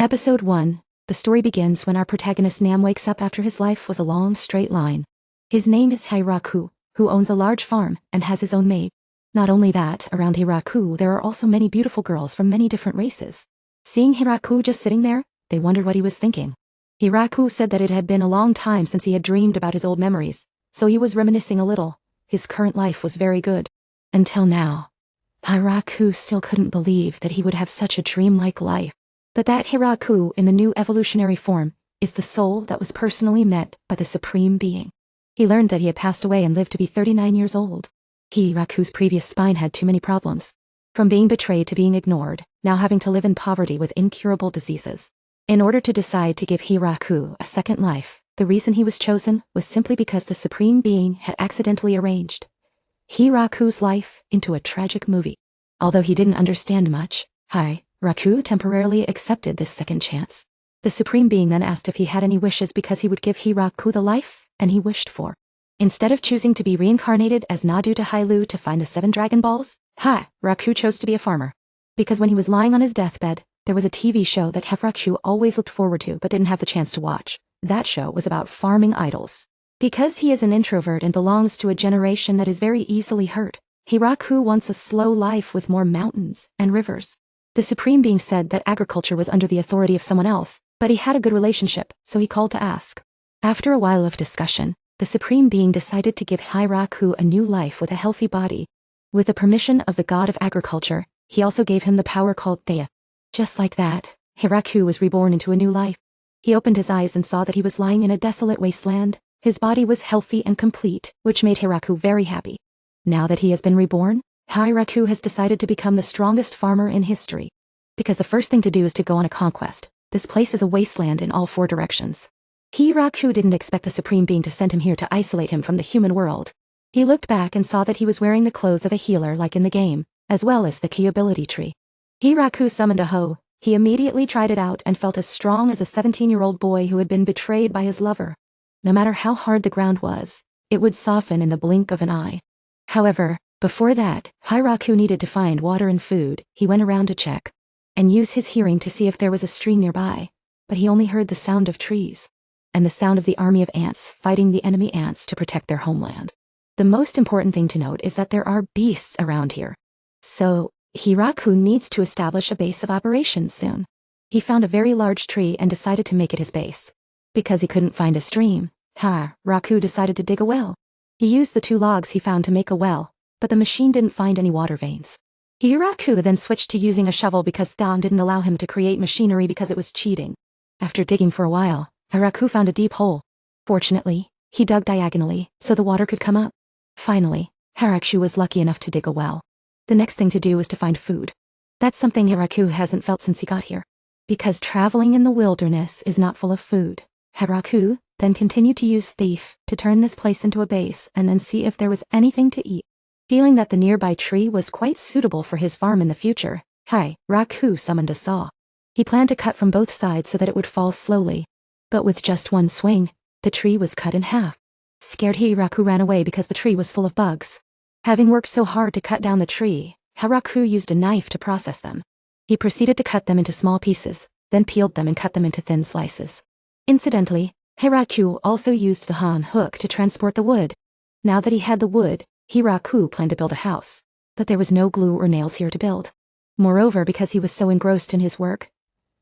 Episode 1. The story begins when our protagonist Nam wakes up after his life was a long straight line. His name is Hiraku, who owns a large farm and has his own maid. Not only that, around Hiraku there are also many beautiful girls from many different races. Seeing Hiraku just sitting there, they wondered what he was thinking. Hiraku said that it had been a long time since he had dreamed about his old memories, so he was reminiscing a little. His current life was very good. Until now. Hiraku still couldn't believe that he would have such a dreamlike life. But that Hiraku in the new evolutionary form is the soul that was personally met by the Supreme Being. He learned that he had passed away and lived to be 39 years old. Hiraku's previous spine had too many problems. From being betrayed to being ignored, now having to live in poverty with incurable diseases. In order to decide to give Hiraku a second life, the reason he was chosen was simply because the Supreme Being had accidentally arranged Hiraku's life into a tragic movie. Although he didn't understand much, Hiraku temporarily accepted this second chance. The Supreme Being then asked if he had any wishes because he would give Hiraku the life and he wished for. Instead of choosing to be reincarnated as Nadu to Hailu to find the 7 Dragon Balls, Hiraku chose to be a farmer. Because when he was lying on his deathbed, there was a TV show that Hiraku always looked forward to but didn't have the chance to watch. That show was about farming idols. Because he is an introvert and belongs to a generation that is very easily hurt, Hiraku wants a slow life with more mountains and rivers. The Supreme Being said that agriculture was under the authority of someone else, but he had a good relationship, so he called to ask. After a while of discussion, the Supreme Being decided to give Hiraku a new life with a healthy body. With the permission of the god of agriculture, he also gave him the power called Thea. Just like that, Hiraku was reborn into a new life. He opened his eyes and saw that he was lying in a desolate wasteland. His body was healthy and complete, which made Hiraku very happy. Now that he has been reborn, Hiraku has decided to become the strongest farmer in history. Because the first thing to do is to go on a conquest. This place is a wasteland in all 4 directions. Hiraku didn't expect the Supreme Being to send him here to isolate him from the human world. He looked back and saw that he was wearing the clothes of a healer like in the game, as well as the key ability tree. Hiraku summoned a hoe. He immediately tried it out and felt as strong as a 17-year-old boy who had been betrayed by his lover. No matter how hard the ground was, it would soften in the blink of an eye. However, before that, Hiraku needed to find water and food. He went around to check and use his hearing to see if there was a stream nearby, but he only heard the sound of trees and the sound of the army of ants fighting the enemy ants to protect their homeland. The most important thing to note is that there are beasts around here. So, Hiraku needs to establish a base of operations soon. He found a very large tree and decided to make it his base. Because he couldn't find a stream, Hiraku decided to dig a well. He used the 2 logs he found to make a well, but the machine didn't find any water veins. Hiraku then switched to using a shovel because Thon didn't allow him to create machinery because it was cheating. After digging for a while, Hiraku found a deep hole. Fortunately, he dug diagonally so the water could come up. Finally, Hiraku was lucky enough to dig a well. The next thing to do was to find food. That's something Hiraku hasn't felt since he got here. Because traveling in the wilderness is not full of food, Hiraku then continued to use Thief to turn this place into a base and then see if there was anything to eat. Feeling that the nearby tree was quite suitable for his farm in the future, Hiraku summoned a saw. He planned to cut from both sides so that it would fall slowly. But with just one swing, the tree was cut in half. Scared Hiraku ran away because the tree was full of bugs. Having worked so hard to cut down the tree, Hiraku used a knife to process them. He proceeded to cut them into small pieces, then peeled them and cut them into thin slices. Incidentally, Hiraku also used the Han hook to transport the wood. Now that he had the wood, Hiraku planned to build a house, but there was no glue or nails here to build. Moreover, because he was so engrossed in his work,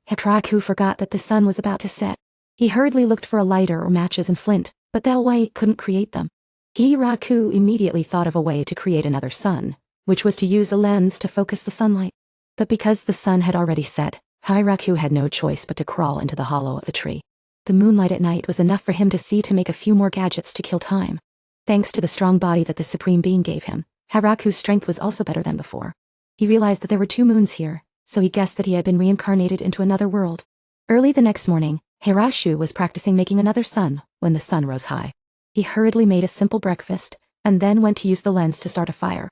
Hiraku forgot that the sun was about to set. He hurriedly looked for a lighter or matches and flint, but that way couldn't create them. Hiraku immediately thought of a way to create another sun, which was to use a lens to focus the sunlight. But because the sun had already set, Hiraku had no choice but to crawl into the hollow of the tree. The moonlight at night was enough for him to see to make a few more gadgets to kill time. Thanks to the strong body that the Supreme Being gave him, Hiraku's strength was also better than before. He realized that there were 2 moons here, so he guessed that he had been reincarnated into another world. Early the next morning, Hiraku was practicing making another sun when the sun rose high. He hurriedly made a simple breakfast, and then went to use the lens to start a fire.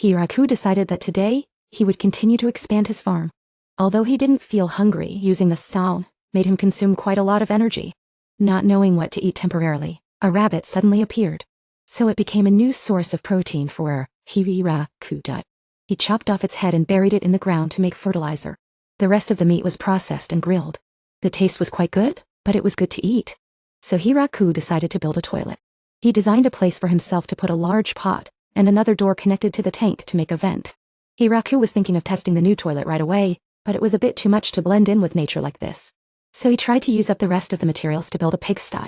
Hiraku decided that today, he would continue to expand his farm. Although he didn't feel hungry, using the sound made him consume quite a lot of energy. Not knowing what to eat temporarily, a rabbit suddenly appeared. So it became a new source of protein for Hiraku. He chopped off its head and buried it in the ground to make fertilizer. The rest of the meat was processed and grilled. The taste was quite good, but it was good to eat. So Hiraku decided to build a toilet. He designed a place for himself to put a large pot, and another door connected to the tank to make a vent. Hiraku was thinking of testing the new toilet right away, but it was a bit too much to blend in with nature like this. So he tried to use up the rest of the materials to build a pigsty.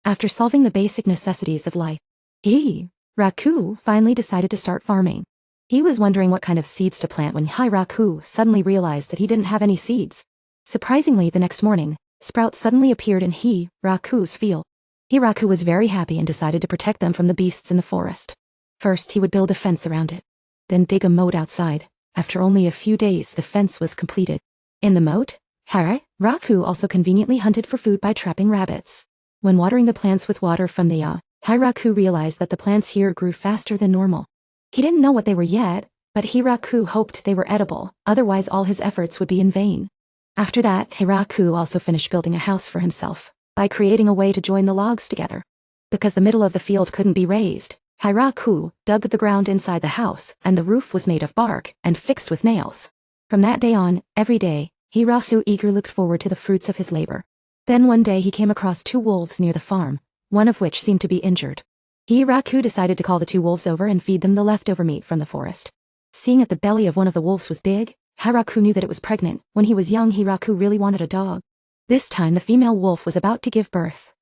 After solving the basic necessities of life, Hiraku finally decided to start farming. He was wondering what kind of seeds to plant when Hiraku suddenly realized that he didn't have any seeds. Surprisingly, the next morning, sprouts suddenly appeared in Hiraku's field. Hiraku was very happy and decided to protect them from the beasts in the forest. First, he would build a fence around it. Then dig a moat outside. After only a few days, the fence was completed. In the moat, Hiraku also conveniently hunted for food by trapping rabbits. When watering the plants with water from the Hiraku realized that the plants here grew faster than normal. He didn't know what they were yet, but Hiraku hoped they were edible, otherwise all his efforts would be in vain. After that, Hiraku also finished building a house for himself, by creating a way to join the logs together. Because the middle of the field couldn't be raised, Hiraku dug the ground inside the house, and the roof was made of bark and fixed with nails. From that day on, every day, Hiraku eagerly looked forward to the fruits of his labor. Then one day he came across 2 wolves near the farm, one of which seemed to be injured. Hiraku decided to call the 2 wolves over and feed them the leftover meat from the forest. Seeing that the belly of one of the wolves was big, Hiraku knew that it was pregnant. When he was young, Hiraku really wanted a dog. This time the female wolf was about to give birth.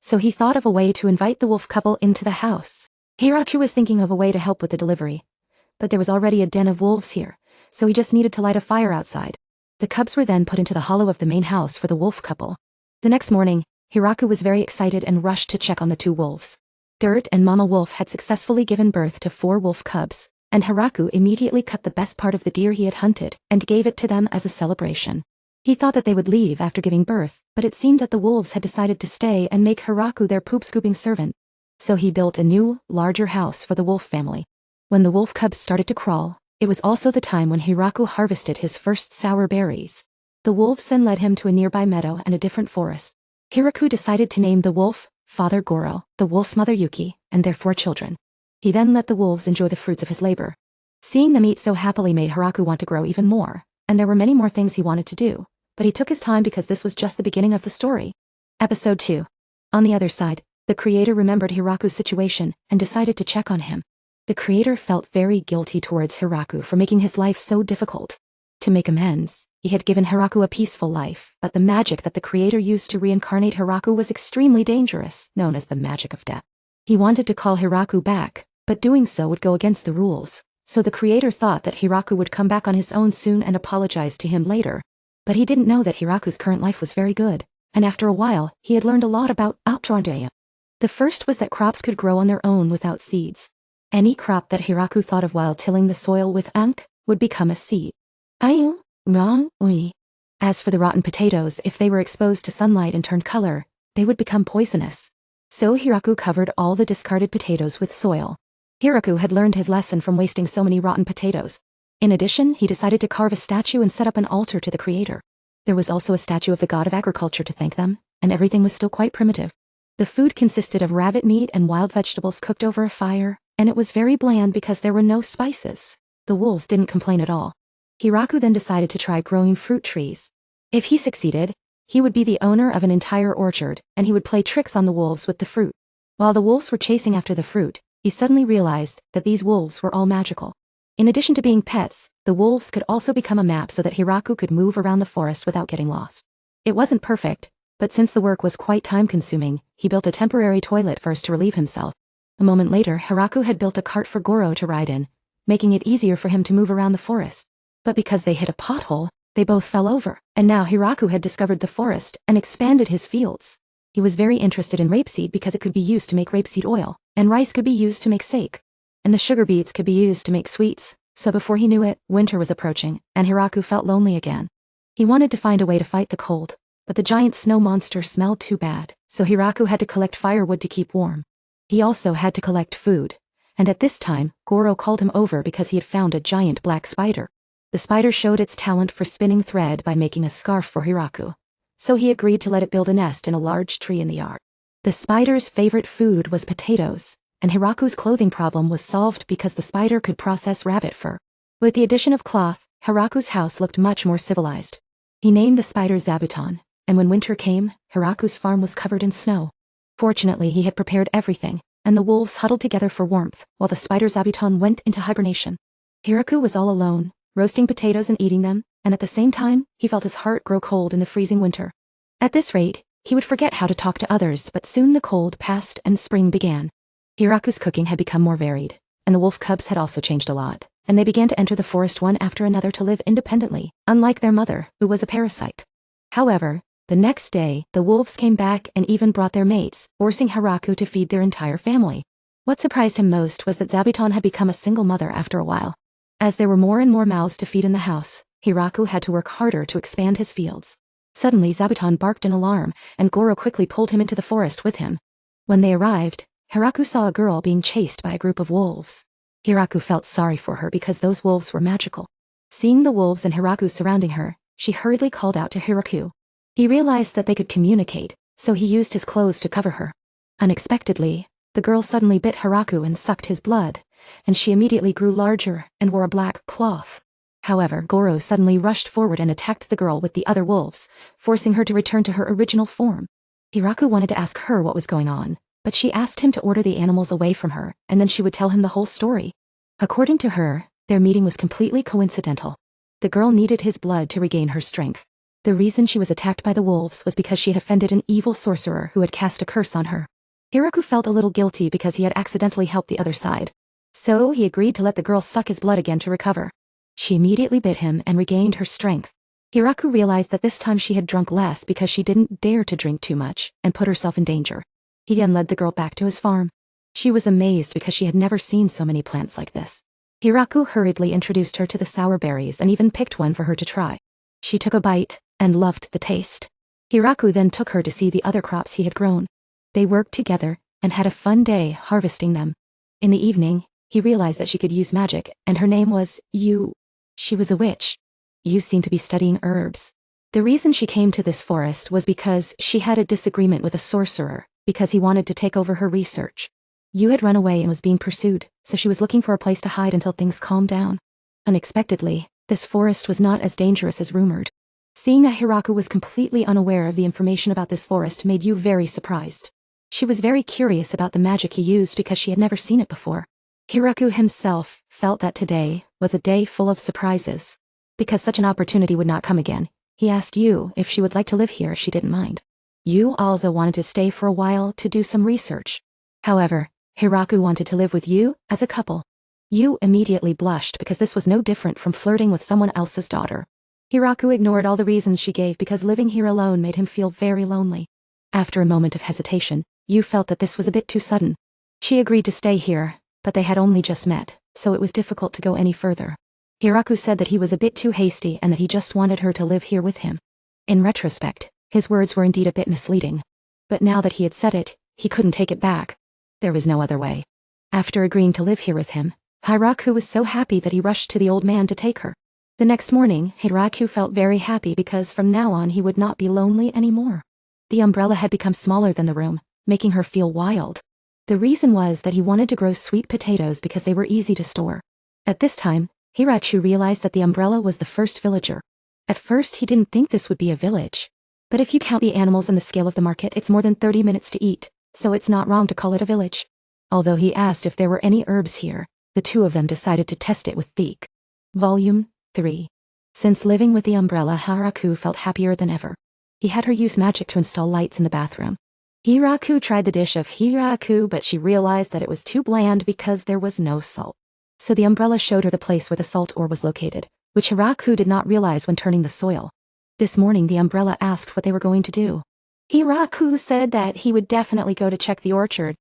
So he thought of a way to invite the wolf couple into the house. Hiraku was thinking of a way to help with the delivery. But there was already a den of wolves here, so he just needed to light a fire outside. The cubs were then put into the hollow of the main house for the wolf couple. The next morning, Hiraku was very excited and rushed to check on the 2 wolves. Dirt and Mama Wolf had successfully given birth to 4 wolf cubs, and Hiraku immediately cut the best part of the deer he had hunted and gave it to them as a celebration. He thought that they would leave after giving birth, but it seemed that the wolves had decided to stay and make Hiraku their poop-scooping servant. So he built a new, larger house for the wolf family. When the wolf cubs started to crawl, it was also the time when Hiraku harvested his first sour berries. The wolves then led him to a nearby meadow and a different forest. Hiraku decided to name the wolf Father Goro, the wolf Mother Yuki, and their 4 children. He then let the wolves enjoy the fruits of his labor. Seeing them eat so happily made Hiraku want to grow even more, and there were many more things he wanted to do, but he took his time because this was just the beginning of the story. Episode 2. On the other side, the creator remembered Hiraku's situation and decided to check on him. The creator felt very guilty towards Hiraku for making his life so difficult. To make amends, he had given Hiraku a peaceful life, but the magic that the creator used to reincarnate Hiraku was extremely dangerous, known as the magic of death. He wanted to call Hiraku back, but doing so would go against the rules, so the creator thought that Hiraku would come back on his own soon and apologize to him later. But he didn't know that Hiraku's current life was very good, and after a while, he had learned a lot about tragically. The first was that crops could grow on their own without seeds. Any crop that Hiraku thought of while tilling the soil with would become a seed. As for the rotten potatoes, if they were exposed to sunlight and turned color, they would become poisonous. So Hiraku covered all the discarded potatoes with soil. Hiraku had learned his lesson from wasting so many rotten potatoes. In addition, he decided to carve a statue and set up an altar to the creator. There was also a statue of the god of agriculture to thank them, and everything was still quite primitive. The food consisted of rabbit meat and wild vegetables cooked over a fire, and it was very bland because there were no spices. The wolves didn't complain at all. Hiraku then decided to try growing fruit trees. If he succeeded, he would be the owner of an entire orchard, and he would play tricks on the wolves with the fruit. While the wolves were chasing after the fruit, he suddenly realized that these wolves were all magical. In addition to being pets, the wolves could also become a map so that Hiraku could move around the forest without getting lost. It wasn't perfect, but since the work was quite time-consuming, he built a temporary toilet first to relieve himself. A moment later, Hiraku had built a cart for Goro to ride in, making it easier for him to move around the forest. But because they hit a pothole, they both fell over, and now Hiraku had discovered the forest and expanded his fields. He was very interested in rapeseed because it could be used to make rapeseed oil, and rice could be used to make sake, and the sugar beets could be used to make sweets. So before he knew it, winter was approaching, and Hiraku felt lonely again. He wanted to find a way to fight the cold, but the giant snow monster smelled too bad, so Hiraku had to collect firewood to keep warm. He also had to collect food, and at this time, Goro called him over because he had found a giant black spider. The spider showed its talent for spinning thread by making a scarf for Hiraku, so he agreed to let it build a nest in a large tree in the yard. The spider's favorite food was potatoes, and Hiraku's clothing problem was solved because the spider could process rabbit fur. With the addition of cloth, Hiraku's house looked much more civilized. He named the spider Zabuton, and when winter came, Hiraku's farm was covered in snow. Fortunately, he had prepared everything, and the wolves huddled together for warmth, while the spider Zabuton went into hibernation. Hiraku was all alone, roasting potatoes and eating them, and at the same time, he felt his heart grow cold in the freezing winter. At this rate, he would forget how to talk to others, but soon the cold passed and spring began. Hiraku's cooking had become more varied, and the wolf cubs had also changed a lot, and they began to enter the forest one after another to live independently, unlike their mother, who was a parasite. However, the next day, the wolves came back and even brought their mates, forcing Hiraku to feed their entire family. What surprised him most was that Zabuton had become a single mother after a while. As there were more and more mouths to feed in the house, Hiraku had to work harder to expand his fields. Suddenly Zabuton barked in alarm, and Goro quickly pulled him into the forest with him. When they arrived, Hiraku saw a girl being chased by a group of wolves. Hiraku felt sorry for her because those wolves were magical. Seeing the wolves and Hiraku surrounding her, she hurriedly called out to Hiraku. He realized that they could communicate, so he used his clothes to cover her. Unexpectedly, the girl suddenly bit Hiraku and sucked his blood, and she immediately grew larger and wore a black cloth. However, Goro suddenly rushed forward and attacked the girl with the other wolves, forcing her to return to her original form. Hiraku wanted to ask her what was going on, but she asked him to order the animals away from her, and then she would tell him the whole story. According to her, their meeting was completely coincidental. The girl needed his blood to regain her strength. The reason she was attacked by the wolves was because she had offended an evil sorcerer who had cast a curse on her. Hiraku felt a little guilty because he had accidentally helped the other side. So he agreed to let the girl suck his blood again to recover. She immediately bit him and regained her strength. Hiraku realized that this time she had drunk less because she didn't dare to drink too much and put herself in danger. He then led the girl back to his farm. She was amazed because she had never seen so many plants like this. Hiraku hurriedly introduced her to the sour berries and even picked one for her to try. She took a bite and loved the taste. Hiraku then took her to see the other crops he had grown. They worked together and had a fun day harvesting them. In the evening, he realized that she could use magic, and her name was Yu. She was a witch. Yu seemed to be studying herbs. The reason she came to this forest was because she had a disagreement with a sorcerer, because he wanted to take over her research. Yu had run away and was being pursued, so she was looking for a place to hide until things calmed down. Unexpectedly, this forest was not as dangerous as rumored. Seeing that Hiraku was completely unaware of the information about this forest made Yu very surprised. She was very curious about the magic he used because she had never seen it before. Hiraku himself felt that today was a day full of surprises. Because such an opportunity would not come again, he asked Yu if she would like to live here if she didn't mind. Yu also wanted to stay for a while to do some research. However, Hiraku wanted to live with Yu as a couple. Yu immediately blushed because this was no different from flirting with someone else's daughter. Hiraku ignored all the reasons she gave because living here alone made him feel very lonely. After a moment of hesitation, Yu felt that this was a bit too sudden. She agreed to stay here, but they had only just met, so it was difficult to go any further. Hiraku said that he was a bit too hasty and that he just wanted her to live here with him. In retrospect, his words were indeed a bit misleading. But now that he had said it, he couldn't take it back. There was no other way. After agreeing to live here with him, Hiraku was so happy that he rushed to the old man to take her. The next morning, Hiraku felt very happy because from now on he would not be lonely anymore. The umbrella had become smaller than the room, making her feel wild. The reason was that he wanted to grow sweet potatoes because they were easy to store. At this time, Hiraku realized that the umbrella was the first villager. At first he didn't think this would be a village. But if you count the animals and the scale of the market, it's more than 30 minutes to eat, so it's not wrong to call it a village. Although he asked if there were any herbs here, the two of them decided to test it with Theek. Volume 3. Since living with the umbrella, Hiraku felt happier than ever. He had her use magic to install lights in the bathroom. Hiraku tried the dish of Hiraku, but she realized that it was too bland because there was no salt. So the umbrella showed her the place where the salt ore was located, which Hiraku did not realize when turning the soil. This morning the umbrella asked what they were going to do. Hiraku said that he would definitely go to check the orchard.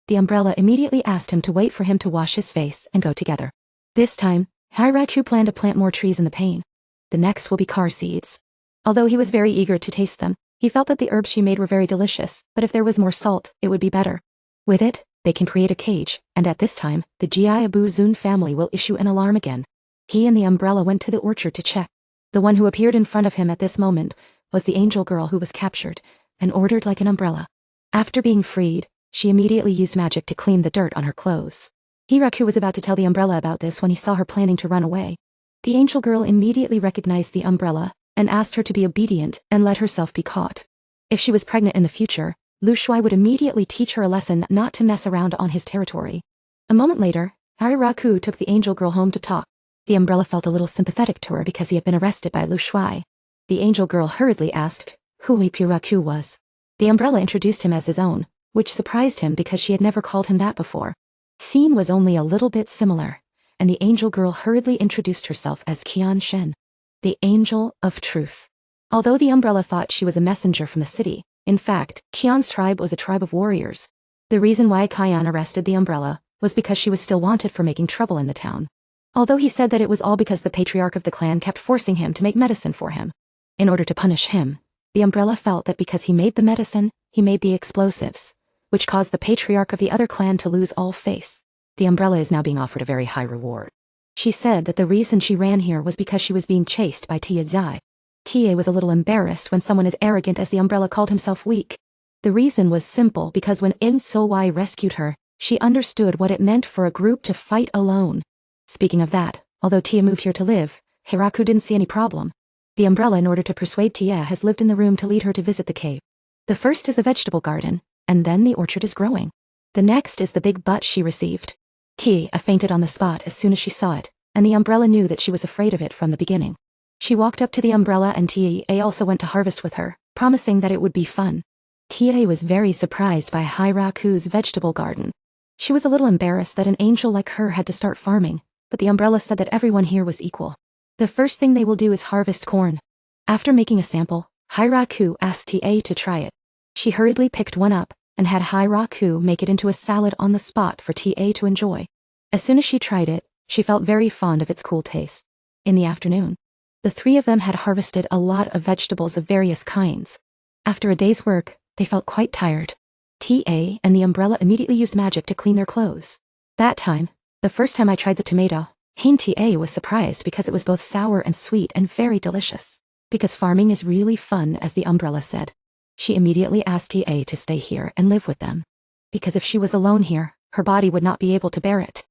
The umbrella immediately asked him to wait for him to wash his face and go together. This time, Hiraku planned to plant more trees in the pane. The next will be car seeds. Although he was very eager to taste them, he felt that the herbs she made were very delicious, but if there was more salt, it would be better. With it, they can create a cage, and at this time, the Jiaibuzun family will issue an alarm again. He and the umbrella went to the orchard to check. The one who appeared in front of him at this moment was the angel girl who was captured and ordered like an umbrella. After being freed, she immediately used magic to clean the dirt on her clothes. Hiraku was about to tell the umbrella about this when he saw her planning to run away. The angel girl immediately recognized the umbrella and asked her to be obedient and let herself be caught. If she was pregnant in the future, Lu Shuai would immediately teach her a lesson not to mess around on his territory. A moment later, Hiraku took the angel girl home to talk. The umbrella felt a little sympathetic to her because he had been arrested by Lu Shuai. The angel girl hurriedly asked who Hiraku was. The umbrella introduced him as his own, which surprised him because she had never called him that before. Scene was only a little bit similar, and the angel girl hurriedly introduced herself as Qian Shen, the angel of truth. Although the umbrella thought she was a messenger from the city, in fact, Qian's tribe was a tribe of warriors. The reason why Qian arrested the umbrella was because she was still wanted for making trouble in the town. Although he said that it was all because the patriarch of the clan kept forcing him to make medicine for him. In order to punish him, the umbrella felt that because he made the medicine, he made the explosives, which caused the patriarch of the other clan to lose all face. The umbrella is now being offered a very high reward. She said that the reason she ran here was because she was being chased by Tia Zai. Tia was a little embarrassed when someone as arrogant as the umbrella called himself weak. The reason was simple because when In So Wai rescued her, she understood what it meant for a group to fight alone. Speaking of that, although Tia moved here to live, Hiraku didn't see any problem. The umbrella, in order to persuade Tia, has lived in the room to lead her to visit the cave. The first is the vegetable garden, and then the orchard is growing. The next is the big butt she received. Tia fainted on the spot as soon as she saw it, and the umbrella knew that she was afraid of it from the beginning. She walked up to the umbrella and Tia also went to harvest with her, promising that it would be fun. Tia was very surprised by Hiraku's vegetable garden. She was a little embarrassed that an angel like her had to start farming, but the umbrella said that everyone here was equal. The first thing they will do is harvest corn. After making a sample, Hiraku asked Tia to try it. She hurriedly picked one up and had Hiraku make it into a salad on the spot for Tia to enjoy. As soon as she tried it, she felt very fond of its cool taste. In the afternoon, the three of them had harvested a lot of vegetables of various kinds. After a day's work, they felt quite tired. Tia and the umbrella immediately used magic to clean their clothes. That time, the first time I tried the tomato, Tia was surprised because it was both sour and sweet and very delicious. Because farming is really fun, as the umbrella said. She immediately asked Tia to stay here and live with them. Because if she was alone here, her body would not be able to bear it.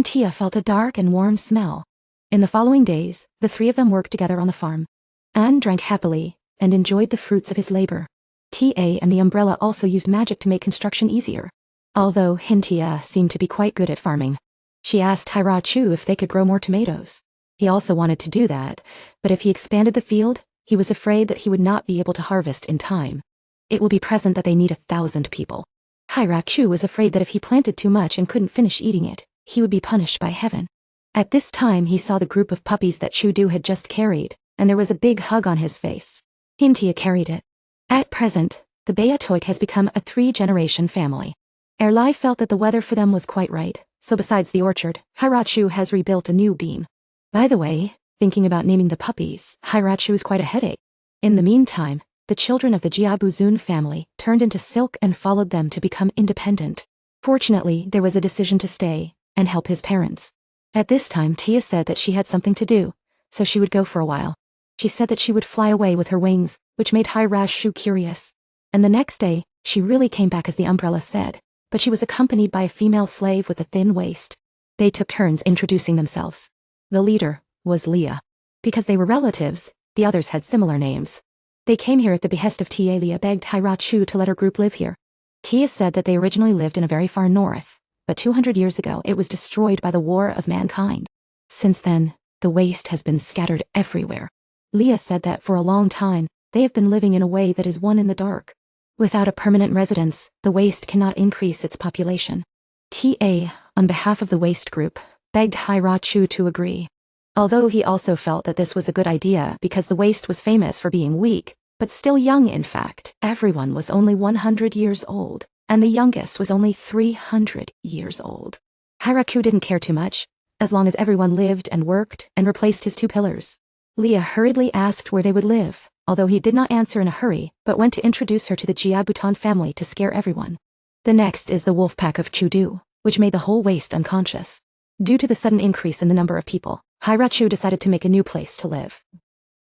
Tia felt a dark and warm smell. In the following days, the three of them worked together on the farm. An drank happily and enjoyed the fruits of his labor. Tia and the umbrella also used magic to make construction easier. Although Tia seemed to be quite good at farming. She asked Hiraku if they could grow more tomatoes. He also wanted to do that, but if he expanded the field, he was afraid that he would not be able to harvest in time. It will be present that they need 1,000 people. Hiraku was afraid that if he planted too much and couldn't finish eating it, he would be punished by heaven. At this time he saw the group of puppies that Chudu had just carried, and there was a big hug on his face. Tia carried it. At present, the Beatoik has become a 3-generation family. Erlai felt that the weather for them was quite right, so besides the orchard, Hiraku has rebuilt a new beam. By the way, thinking about naming the puppies, Hiraku is quite a headache. In the meantime, the children of the Jiabuzun family turned into silk and followed them to become independent. Fortunately, there was a decision to stay and help his parents. At this time, Tia said that she had something to do, so she would go for a while. She said that she would fly away with her wings, which made Hiraku curious. And the next day, she really came back as the umbrella said, but she was accompanied by a female slave with a thin waist. They took turns introducing themselves. The leader was Leah. Because they were relatives, the others had similar names. They came here at the behest of Tia. Leah begged Hiraku to let her group live here. Tia said that they originally lived in a very far north, but 200 years ago it was destroyed by the war of mankind. Since then, the waste has been scattered everywhere. Leah said that for a long time, they have been living in a way that is one in the dark. Without a permanent residence, the waste cannot increase its population. Tia, on behalf of the waste group, begged Hiraku to agree. Although he also felt that this was a good idea because the waste was famous for being weak, but still young in fact. Everyone was only 100 years old, and the youngest was only 300 years old. Hiraku didn't care too much, as long as everyone lived and worked and replaced his 2 pillars. Leah hurriedly asked where they would live, although he did not answer in a hurry, but went to introduce her to the Jiabutan family to scare everyone. The next is the wolf pack of Chudu, which made the whole waste unconscious. Due to the sudden increase in the number of people, Hiraku decided to make a new place to live.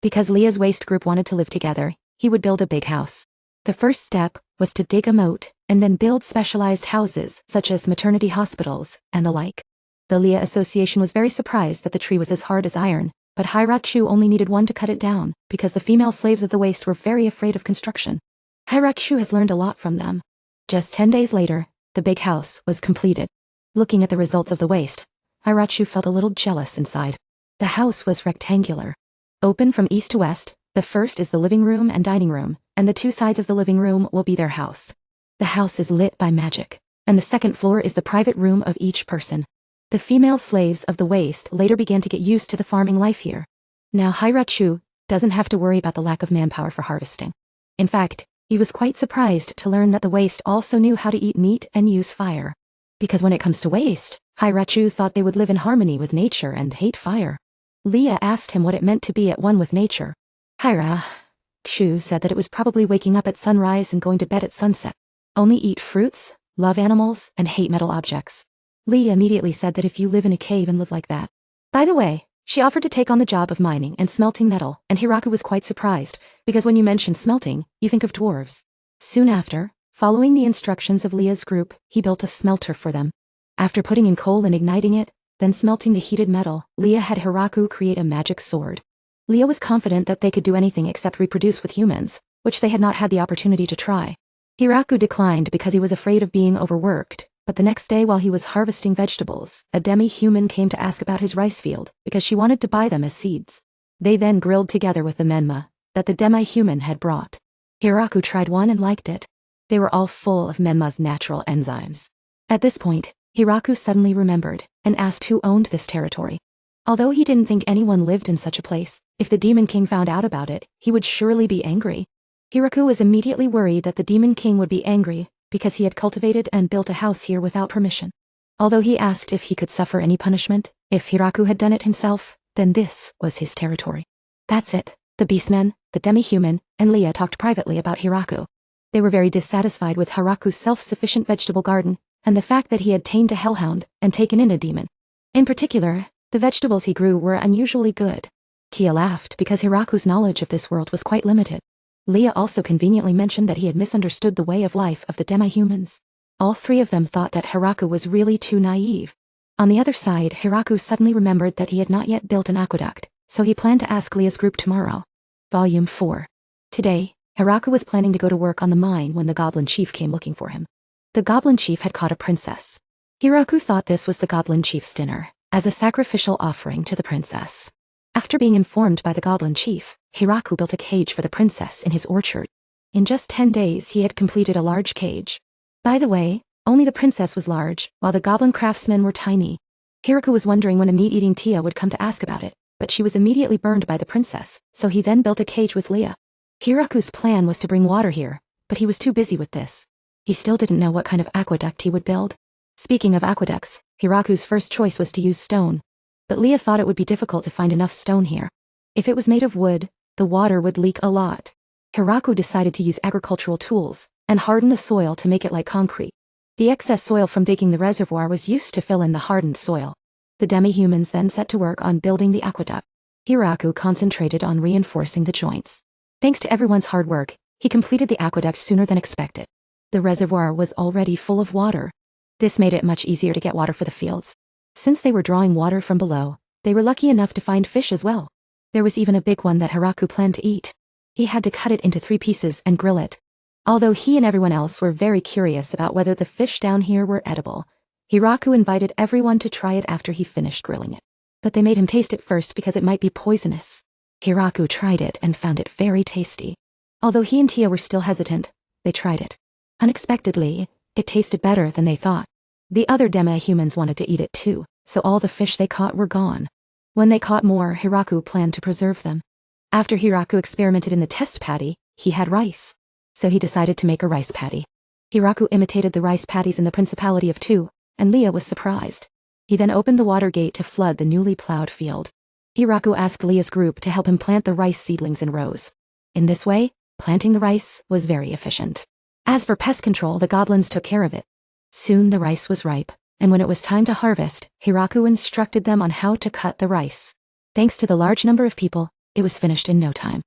Because Leah's waste group wanted to live together, he would build a big house. The first step was to dig a moat and then build specialized houses such as maternity hospitals and the like. The Leah Association was very surprised that the tree was as hard as iron, but Hiraku only needed one to cut it down, because the female slaves of the waste were very afraid of construction. Hiraku has learned a lot from them. Just 10 days later, the big house was completed. Looking at the results of the waste, Hiraku felt a little jealous inside. The house was rectangular. Open from east to west, the first is the living room and dining room, and the two sides of the living room will be their house. The house is lit by magic, and the second floor is the private room of each person. The female slaves of the waste later began to get used to the farming life here. Now Hiraku doesn't have to worry about the lack of manpower for harvesting. In fact, he was quite surprised to learn that the waste also knew how to eat meat and use fire. Because when it comes to waste, Hiraku thought they would live in harmony with nature and hate fire. Leah asked him what it meant to be at one with nature. Hiraku said that it was probably waking up at sunrise and going to bed at sunset. Only eat fruits, love animals, and hate metal objects. Leah immediately said that if you live in a cave and live like that. By the way, she offered to take on the job of mining and smelting metal, and Hiraku was quite surprised, because when you mention smelting, you think of dwarves. Soon after, following the instructions of Leah's group, he built a smelter for them. After putting in coal and igniting it, then smelting the heated metal, Leah had Hiraku create a magic sword. Leah was confident that they could do anything except reproduce with humans, which they had not had the opportunity to try. Hiraku declined because he was afraid of being overworked, but the next day while he was harvesting vegetables, a demi-human came to ask about his rice field, because she wanted to buy them as seeds. They then grilled together with the menma that the demi-human had brought. Hiraku tried one and liked it. They were all full of menma's natural enzymes. At this point, Hiraku suddenly remembered, and asked who owned this territory. Although he didn't think anyone lived in such a place, if the Demon King found out about it, he would surely be angry. Hiraku was immediately worried that the Demon King would be angry, because he had cultivated and built a house here without permission. Although he asked if he could suffer any punishment, if Hiraku had done it himself, then this was his territory. That's it. The beastmen, the demi-human, and Leah talked privately about Hiraku. They were very dissatisfied with Hiraku's self-sufficient vegetable garden, and the fact that he had tamed a hellhound and taken in a demon. In particular, the vegetables he grew were unusually good. Tia laughed because Hiraku's knowledge of this world was quite limited. Leah also conveniently mentioned that he had misunderstood the way of life of the demi-humans. All three of them thought that Hiraku was really too naive. On the other side, Hiraku suddenly remembered that he had not yet built an aqueduct, so he planned to ask Leah's group tomorrow. Volume 4. Today, Hiraku was planning to go to work on the mine when the Goblin Chief came looking for him. The Goblin Chief had caught a princess. Hiraku thought this was the Goblin Chief's dinner, as a sacrificial offering to the princess. After being informed by the Goblin Chief, Hiraku built a cage for the princess in his orchard. In just 10 days he had completed a large cage. By the way, only the princess was large, while the goblin craftsmen were tiny. Hiraku was wondering when a meat-eating Tia would come to ask about it, but she was immediately burned by the princess, so he then built a cage with Leah. Hiraku's plan was to bring water here, but he was too busy with this. He still didn't know what kind of aqueduct he would build. Speaking of aqueducts, Hiraku's first choice was to use stone. But Leah thought it would be difficult to find enough stone here. If it was made of wood, the water would leak a lot. Hiraku decided to use agricultural tools, and harden the soil to make it like concrete. The excess soil from digging the reservoir was used to fill in the hardened soil. The demi-humans then set to work on building the aqueduct. Hiraku concentrated on reinforcing the joints. Thanks to everyone's hard work, he completed the aqueduct sooner than expected. The reservoir was already full of water. This made it much easier to get water for the fields. Since they were drawing water from below, they were lucky enough to find fish as well. There was even a big one that Hiraku planned to eat. He had to cut it into 3 pieces and grill it. Although he and everyone else were very curious about whether the fish down here were edible, Hiraku invited everyone to try it after he finished grilling it. But they made him taste it first because it might be poisonous. Hiraku tried it and found it very tasty. Although he and Tia were still hesitant, they tried it. Unexpectedly, it tasted better than they thought. The other demi-humans wanted to eat it too, so all the fish they caught were gone. When they caught more, Hiraku planned to preserve them. After Hiraku experimented in the test patty, he had rice. So he decided to make a rice patty. Hiraku imitated the rice patties in the Principality of Tu, and Leah was surprised. He then opened the water gate to flood the newly plowed field. Hiraku asked Leah's group to help him plant the rice seedlings in rows. In this way, planting the rice was very efficient. As for pest control, the goblins took care of it. Soon the rice was ripe, and when it was time to harvest, Hiraku instructed them on how to cut the rice. Thanks to the large number of people, it was finished in no time.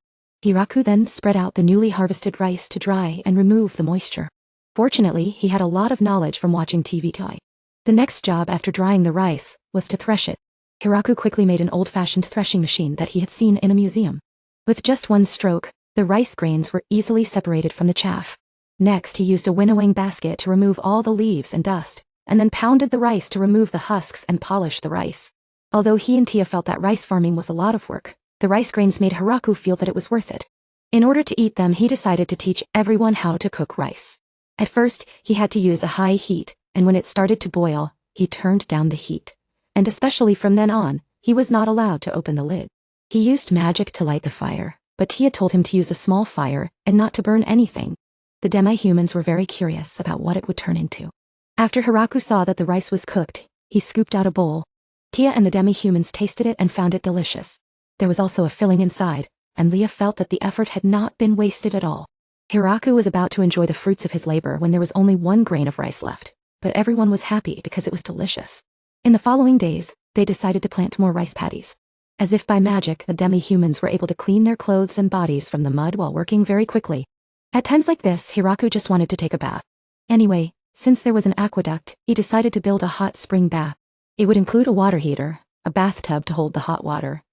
Hiraku then spread out the newly harvested rice to dry and remove the moisture. Fortunately, he had a lot of knowledge from watching TV toy. The next job after drying the rice was to thresh it. Hiraku quickly made an old-fashioned threshing machine that he had seen in a museum. With just one stroke, the rice grains were easily separated from the chaff. Next, he used a winnowing basket to remove all the leaves and dust, and then pounded the rice to remove the husks and polish the rice. Although he and Tia felt that rice farming was a lot of work, the rice grains made Hiraku feel that it was worth it. In order to eat them, he decided to teach everyone how to cook rice. At first, he had to use a high heat, and when it started to boil, he turned down the heat. And especially from then on, he was not allowed to open the lid. He used magic to light the fire, but Tia told him to use a small fire and not to burn anything. The demi-humans were very curious about what it would turn into. After Hiraku saw that the rice was cooked, he scooped out a bowl. Tia and the demi-humans tasted it and found it delicious. There was also a filling inside, and Leah felt that the effort had not been wasted at all. Hiraku was about to enjoy the fruits of his labor when there was only one grain of rice left, but everyone was happy because it was delicious. In the following days, they decided to plant more rice paddies. As if by magic, the demi-humans were able to clean their clothes and bodies from the mud while working very quickly. At times like this, Hiraku just wanted to take a bath. Anyway, since there was an aqueduct, he decided to build a hot spring bath. It would include a water heater, a bathtub to hold the hot water,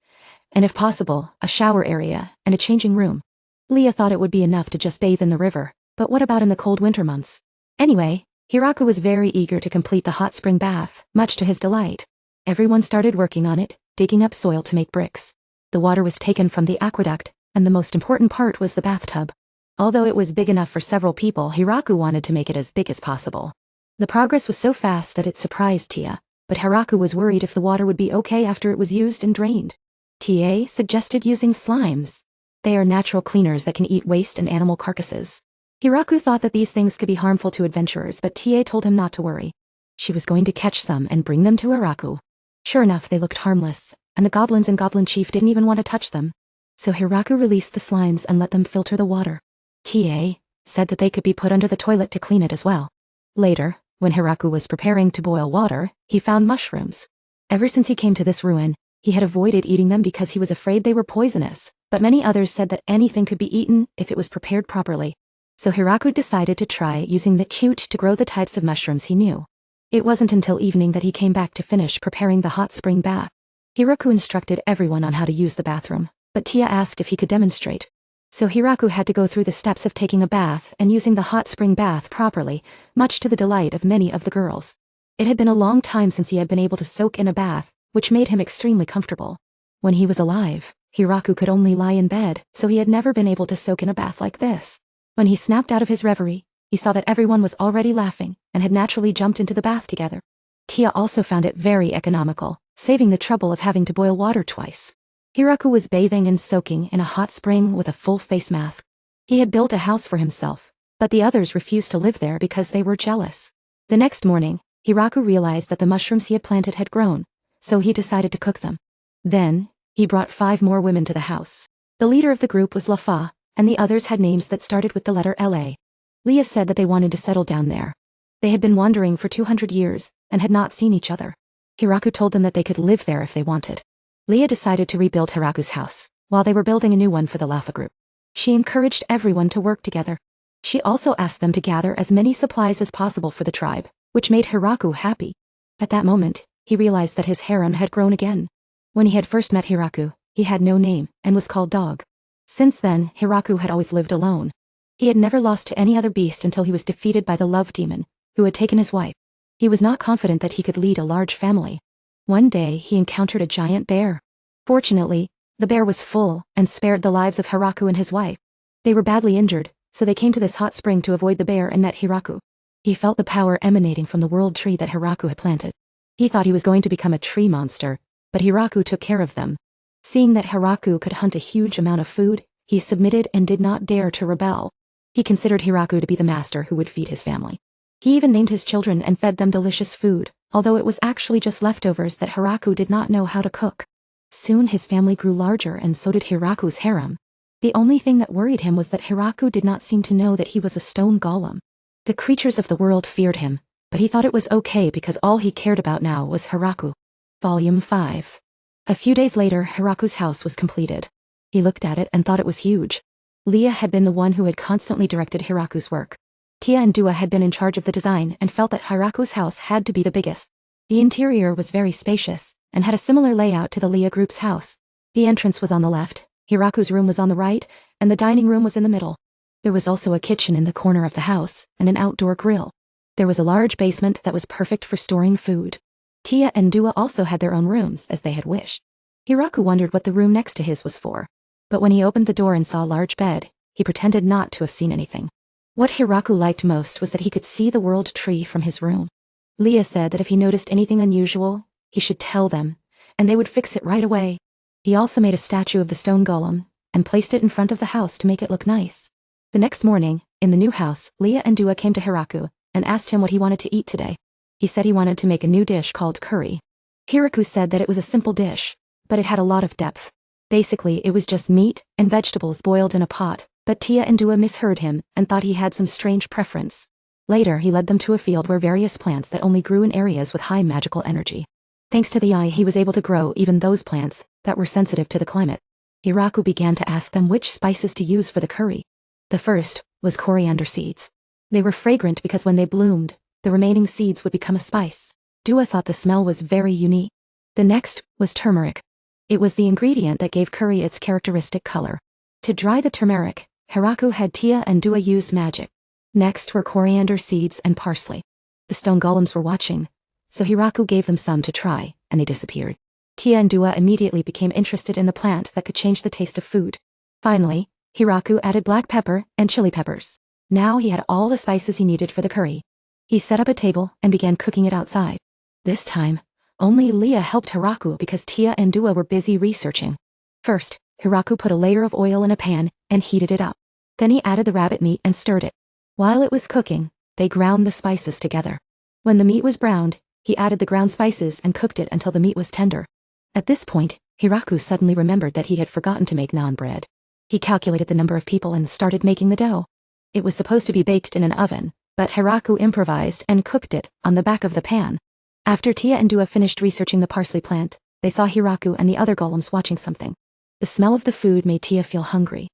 and if possible, a shower area and a changing room. Leah thought it would be enough to just bathe in the river, but what about in the cold winter months? Anyway, Hiraku was very eager to complete the hot spring bath, much to his delight. Everyone started working on it, digging up soil to make bricks. The water was taken from the aqueduct, and the most important part was the bathtub. Although it was big enough for several people, Hiraku wanted to make it as big as possible. The progress was so fast that it surprised Tia, but Hiraku was worried if the water would be okay after it was used and drained. Tia suggested using slimes. They are natural cleaners that can eat waste and animal carcasses. Hiraku thought that these things could be harmful to adventurers, but Tia told him not to worry. She was going to catch some and bring them to Hiraku. Sure enough, they looked harmless, and the goblins and Goblin Chief didn't even want to touch them. So Hiraku released the slimes and let them filter the water. Tia said that they could be put under the toilet to clean it as well. Later, when Hiraku was preparing to boil water, he found mushrooms. Ever since he came to this ruin, he had avoided eating them because he was afraid they were poisonous, but many others said that anything could be eaten if it was prepared properly. So Hiraku decided to try using the chute to grow the types of mushrooms he knew. It wasn't until evening that he came back to finish preparing the hot spring bath. Hiraku instructed everyone on how to use the bathroom, but Tia asked if he could demonstrate. So Hiraku had to go through the steps of taking a bath and using the hot spring bath properly, much to the delight of many of the girls. It had been a long time since he had been able to soak in a bath, which made him extremely comfortable. When he was alive, Hiraku could only lie in bed, so he had never been able to soak in a bath like this. When he snapped out of his reverie, he saw that everyone was already laughing and had naturally jumped into the bath together. Tia also found it very economical, saving the trouble of having to boil water twice. Hiraku was bathing and soaking in a hot spring with a full face mask. He had built a house for himself, but the others refused to live there because they were jealous. The next morning, Hiraku realized that the mushrooms he had planted had grown, so he decided to cook them. Then, he brought 5 more women to the house. The leader of the group was Lafa, and the others had names that started with the letter LA. Leah said that they wanted to settle down there. They had been wandering for 200 years, and had not seen each other. Hiraku told them that they could live there if they wanted. Leah decided to rebuild Hiraku's house, while they were building a new one for the Lafa group. She encouraged everyone to work together. She also asked them to gather as many supplies as possible for the tribe, which made Hiraku happy. At that moment, he realized that his harem had grown again. When he had first met Hiraku, he had no name, and was called Dog. Since then, Hiraku had always lived alone. He had never lost to any other beast until he was defeated by the love demon, who had taken his wife. He was not confident that he could lead a large family. One day, he encountered a giant bear. Fortunately, the bear was full and spared the lives of Hiraku and his wife. They were badly injured, so they came to this hot spring to avoid the bear and met Hiraku. He felt the power emanating from the world tree that Hiraku had planted. He thought he was going to become a tree monster, but Hiraku took care of them. Seeing that Hiraku could hunt a huge amount of food, he submitted and did not dare to rebel. He considered Hiraku to be the master who would feed his family. He even named his children and fed them delicious food, although it was actually just leftovers that Hiraku did not know how to cook. Soon his family grew larger and so did Hiraku's harem. The only thing that worried him was that Hiraku did not seem to know that he was a stone golem. The creatures of the world feared him, but he thought it was okay because all he cared about now was Hiraku. Volume 5. A few days later, Hiraku's house was completed. He looked at it and thought it was huge. Leah had been the one who had constantly directed Hiraku's work. Tia and Dua had been in charge of the design and felt that Hiraku's house had to be the biggest. The interior was very spacious, and had a similar layout to the Leah group's house. The entrance was on the left, Hiraku's room was on the right, and the dining room was in the middle. There was also a kitchen in the corner of the house, and an outdoor grill. There was a large basement that was perfect for storing food. Tia and Dua also had their own rooms, as they had wished. Hiraku wondered what the room next to his was for. But when he opened the door and saw a large bed, he pretended not to have seen anything. What Hiraku liked most was that he could see the world tree from his room. Leah said that if he noticed anything unusual, he should tell them, and they would fix it right away. He also made a statue of the stone golem, and placed it in front of the house to make it look nice. The next morning, in the new house, Leah and Dua came to Hiraku, and asked him what he wanted to eat today. He said he wanted to make a new dish called curry. Hiraku said that it was a simple dish, but it had a lot of depth. Basically, it was just meat and vegetables boiled in a pot, but Tia and Dua misheard him and thought he had some strange preference. Later, he led them to a field where various plants that only grew in areas with high magical energy. Thanks to the eye, he was able to grow even those plants that were sensitive to the climate. Hiraku began to ask them which spices to use for the curry. The first was coriander seeds. They were fragrant because when they bloomed, the remaining seeds would become a spice. Dua thought the smell was very unique. The next was turmeric. It was the ingredient that gave curry its characteristic color. To dry the turmeric, Hiraku had Tia and Dua use magic. Next were coriander seeds and parsley. The stone golems were watching, so Hiraku gave them some to try, and they disappeared. Tia and Dua immediately became interested in the plant that could change the taste of food. Finally, Hiraku added black pepper and chili peppers. Now he had all the spices he needed for the curry. He set up a table and began cooking it outside. This time, only Leah helped Hiraku because Tia and Dua were busy researching. First, Hiraku put a layer of oil in a pan and heated it up. Then he added the rabbit meat and stirred it. While it was cooking, they ground the spices together. When the meat was browned, he added the ground spices and cooked it until the meat was tender. At this point, Hiraku suddenly remembered that he had forgotten to make naan bread. He calculated the number of people and started making the dough. It was supposed to be baked in an oven, but Hiraku improvised and cooked it on the back of the pan. After Tia and Dua finished researching the parsley plant, they saw Hiraku and the other golems watching something. The smell of the food made Tia feel hungry.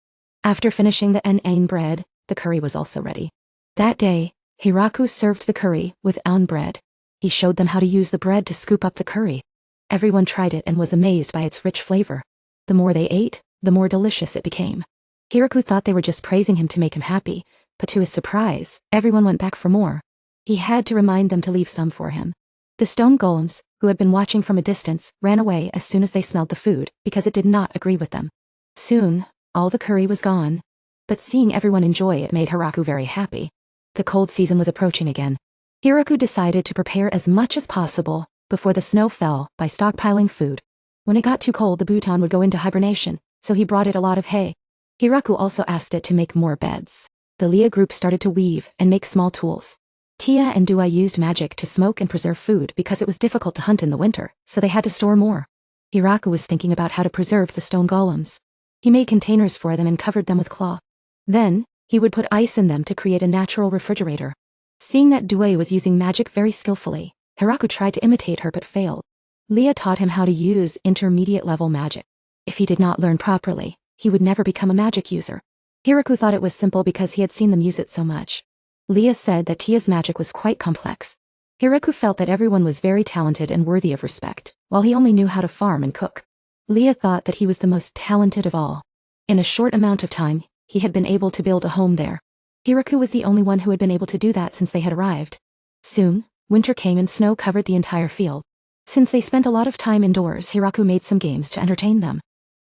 After finishing the naan bread, the curry was also ready. That day, Hiraku served the curry with naan bread. He showed them how to use the bread to scoop up the curry. Everyone tried it and was amazed by its rich flavor. The more they ate, the more delicious it became. Hiraku thought they were just praising him to make him happy, but to his surprise, everyone went back for more. He had to remind them to leave some for him. The stone golems, who had been watching from a distance, ran away as soon as they smelled the food, because it did not agree with them. Soon, all the curry was gone. But seeing everyone enjoy it made Hiraku very happy. The cold season was approaching again. Hiraku decided to prepare as much as possible before the snow fell by stockpiling food. When it got too cold, the bhutan would go into hibernation, so he brought it a lot of hay. Hiraku also asked it to make more beds. The Leah group started to weave and make small tools. Tia and Dua used magic to smoke and preserve food because it was difficult to hunt in the winter, so they had to store more. Hiraku was thinking about how to preserve the stone golems. He made containers for them and covered them with cloth. Then, he would put ice in them to create a natural refrigerator. Seeing that Dua was using magic very skillfully, Hiraku tried to imitate her but failed. Leah taught him how to use intermediate-level magic. If he did not learn properly, he would never become a magic user. Hiraku thought it was simple because he had seen them use it so much. Leah said that Tia's magic was quite complex. Hiraku felt that everyone was very talented and worthy of respect, while he only knew how to farm and cook. Leah thought that he was the most talented of all. In a short amount of time, he had been able to build a home there. Hiraku was the only one who had been able to do that since they had arrived. Soon, winter came and snow covered the entire field. Since they spent a lot of time indoors, Hiraku made some games to entertain them.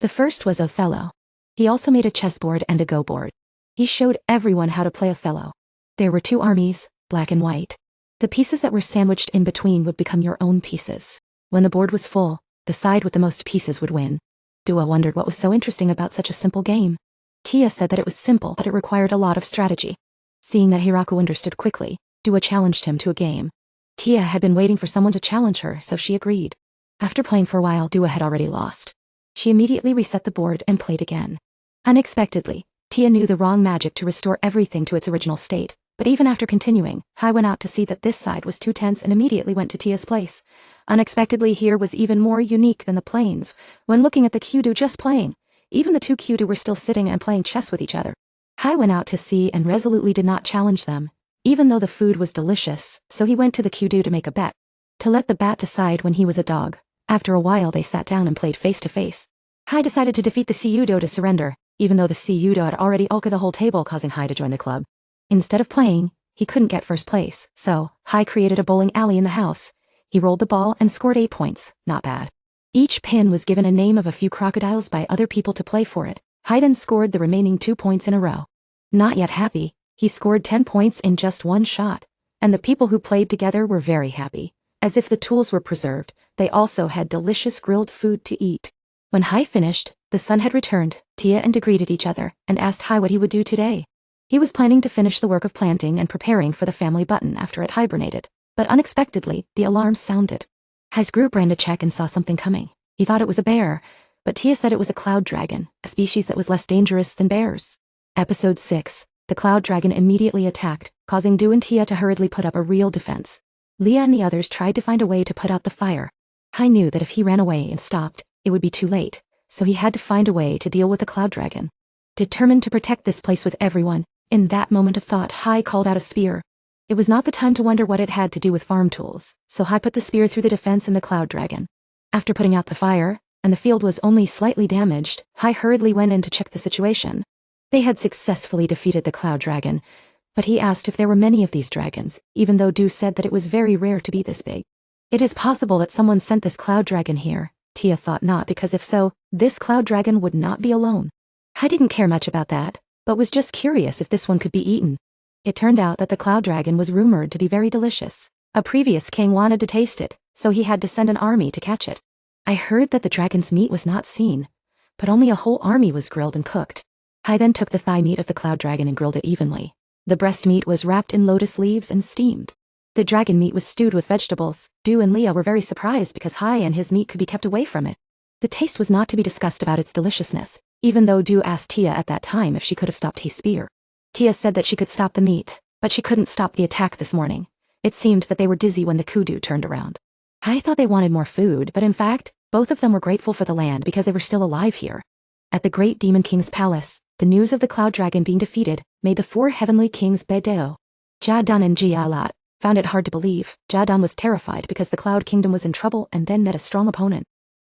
The first was Othello. He also made a chessboard and a go board. He showed everyone how to play Othello. There were two armies, black and white. The pieces that were sandwiched in between would become your own pieces. When the board was full, the side with the most pieces would win. Dua wondered what was so interesting about such a simple game. Tia said that it was simple but it required a lot of strategy. Seeing that Hiraku understood quickly, Dua challenged him to a game. Tia had been waiting for someone to challenge her, so she agreed. After playing for a while, Dua had already lost. She immediately reset the board and played again. Unexpectedly, Tia knew the wrong magic to restore everything to its original state. But even after continuing, Hai went out to see that this side was too tense and immediately went to Tia's place. Unexpectedly, here was even more unique than the plains. When looking at the Kyudo just playing, even the two Kyudo were still sitting and playing chess with each other. Hai went out to see and resolutely did not challenge them, even though the food was delicious, so he went to the Kyudo to make a bet. to let the bat decide when he was a dog. After a while they sat down and played face to face. Hai decided to defeat the Cyudo to surrender, even though the Cyudo had already ulka the whole table, causing Hai to join the club. Instead of playing, he couldn't get first place, so Hai created a bowling alley in the house. He rolled the ball and scored 8 points, not bad. Each pin was given a name of a few crocodiles by other people to play for it. Hai then scored the remaining 2 points in a row. Not yet happy, he scored 10 points in just one shot, and the people who played together were very happy. As if the tools were preserved, they also had delicious grilled food to eat. When Hai finished, the sun had returned. Tia and De greeted each other and asked Hai what he would do today. He was planning to finish the work of planting and preparing for the family button after it hibernated, but unexpectedly, the alarm sounded. Hai's group ran to check and saw something coming. He thought it was a bear, but Tia said it was a cloud dragon, a species that was less dangerous than bears. Episode 6. The cloud dragon immediately attacked, causing Du and Tia to hurriedly put up a real defense. Leah and the others tried to find a way to put out the fire. Hai knew that if he ran away and stopped, it would be too late, so he had to find a way to deal with the cloud dragon. Determined to protect this place with everyone, in that moment of thought Hai called out a spear. It was not the time to wonder what it had to do with farm tools, so Hai put the spear through the defense in the cloud dragon. After putting out the fire, and the field was only slightly damaged, Hai hurriedly went in to check the situation. They had successfully defeated the cloud dragon, but he asked if there were many of these dragons, even though Du said that it was very rare to be this big. It is possible that someone sent this cloud dragon here. Tia thought not, because if so, this cloud dragon would not be alone. Hai didn't care much about that, but was just curious if this one could be eaten. It turned out that the cloud dragon was rumored to be very delicious. A previous king wanted to taste it, so he had to send an army to catch it. I heard that the dragon's meat was not seen, but only a whole army was grilled and cooked. Hai then took the thigh meat of the cloud dragon and grilled it evenly. The breast meat was wrapped in lotus leaves and steamed. The dragon meat was stewed with vegetables. Du and Leah were very surprised because Hai and his meat could be kept away from it. The taste was not to be discussed about its deliciousness, even though Du asked Tia at that time if she could have stopped his spear. Tia said that she could stop the meat, but she couldn't stop the attack this morning. It seemed that they were dizzy when the kudu turned around. Hai thought they wanted more food, but in fact, both of them were grateful for the land because they were still alive here. At the great demon king's palace, the news of the cloud dragon being defeated made the 4 heavenly kings Bedeo, Jadan and Jialat, found it hard to believe. Jadan was terrified because the cloud kingdom was in trouble and then met a strong opponent.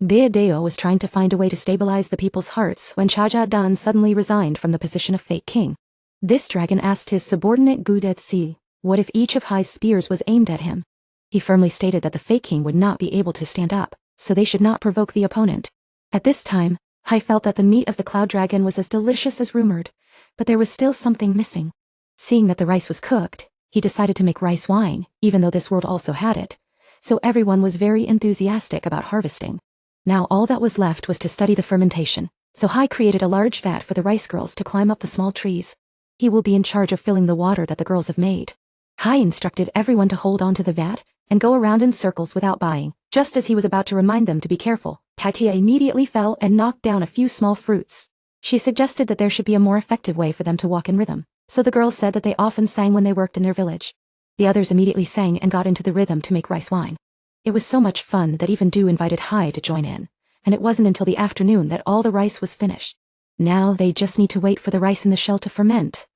Bedeo was trying to find a way to stabilize the people's hearts when Jadan suddenly resigned from the position of fake king. This dragon asked his subordinate Gudetsi what if each of Hai's spears was aimed at him. He firmly stated that the fake king would not be able to stand up, so they should not provoke the opponent. At this time, Hai felt that the meat of the cloud dragon was as delicious as rumored, but there was still something missing. Seeing that the rice was cooked, he decided to make rice wine, even though this world also had it, so everyone was very enthusiastic about harvesting. Now all that was left was to study the fermentation, so Hai created a large vat for the rice girls to climb up the small trees. He will be in charge of filling the water that the girls have made. Hai instructed everyone to hold on to the vat and go around in circles without buying. Just as he was about to remind them to be careful, Tia immediately fell and knocked down a few small fruits. She suggested that there should be a more effective way for them to walk in rhythm, so the girls said that they often sang when they worked in their village. The others immediately sang and got into the rhythm to make rice wine. It was so much fun that even Du invited Hai to join in, and it wasn't until the afternoon that all the rice was finished. Now they just need to wait for the rice in the shell to ferment.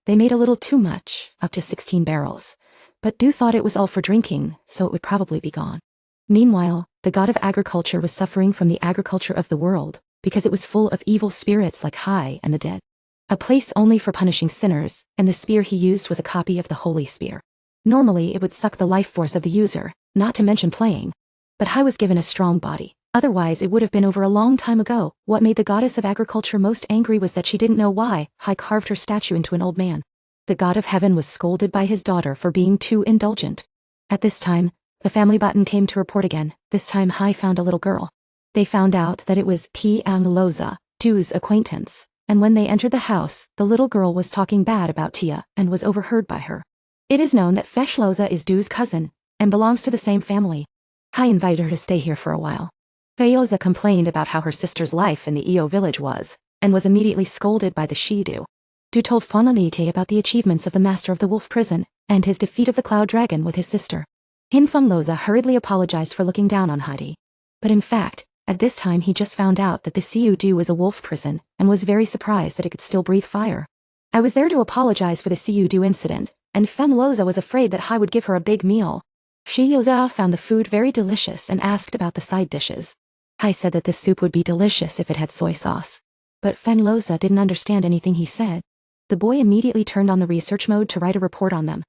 They made a little too much, up to 16 barrels, but Du thought it was all for drinking, so it would probably be gone. Meanwhile, the god of agriculture was suffering from the agriculture of the world, because it was full of evil spirits like Hai and the dead. A place only for punishing sinners, and the spear he used was a copy of the holy spear. Normally it would suck the life force of the user, not to mention playing. But Hai was given a strong body, otherwise it would have been over a long time ago. What made the goddess of agriculture most angry was that she didn't know why Hai carved her statue into an old man. The god of heaven was scolded by his daughter for being too indulgent. At this time, the family button came to report again. This time Hai found a little girl. They found out that it was Piang Loza, Du's acquaintance, and when they entered the house, the little girl was talking bad about Tia and was overheard by her. It is known that Fesh Loza is Du's cousin, and belongs to the same family. Hai invited her to stay here for a while. Feyoza complained about how her sister's life in the Io village was, and was immediately scolded by the Shidu. Du told Fonanite about the achievements of the master of the wolf prison, and his defeat of the cloud dragon with his sister. Hinfeng Loza hurriedly apologized for looking down on Heidi. But in fact, at this time he just found out that the Ciu was a wolf prison, and was very surprised that it could still breathe fire. I was there to apologize for the Ciu incident, and Feng Loza was afraid that Hai would give her a big meal. Shiyoza found the food very delicious and asked about the side dishes. Hai said that this soup would be delicious if it had soy sauce. But Fenloza didn't understand anything he said. The boy immediately turned on the research mode to write a report on them.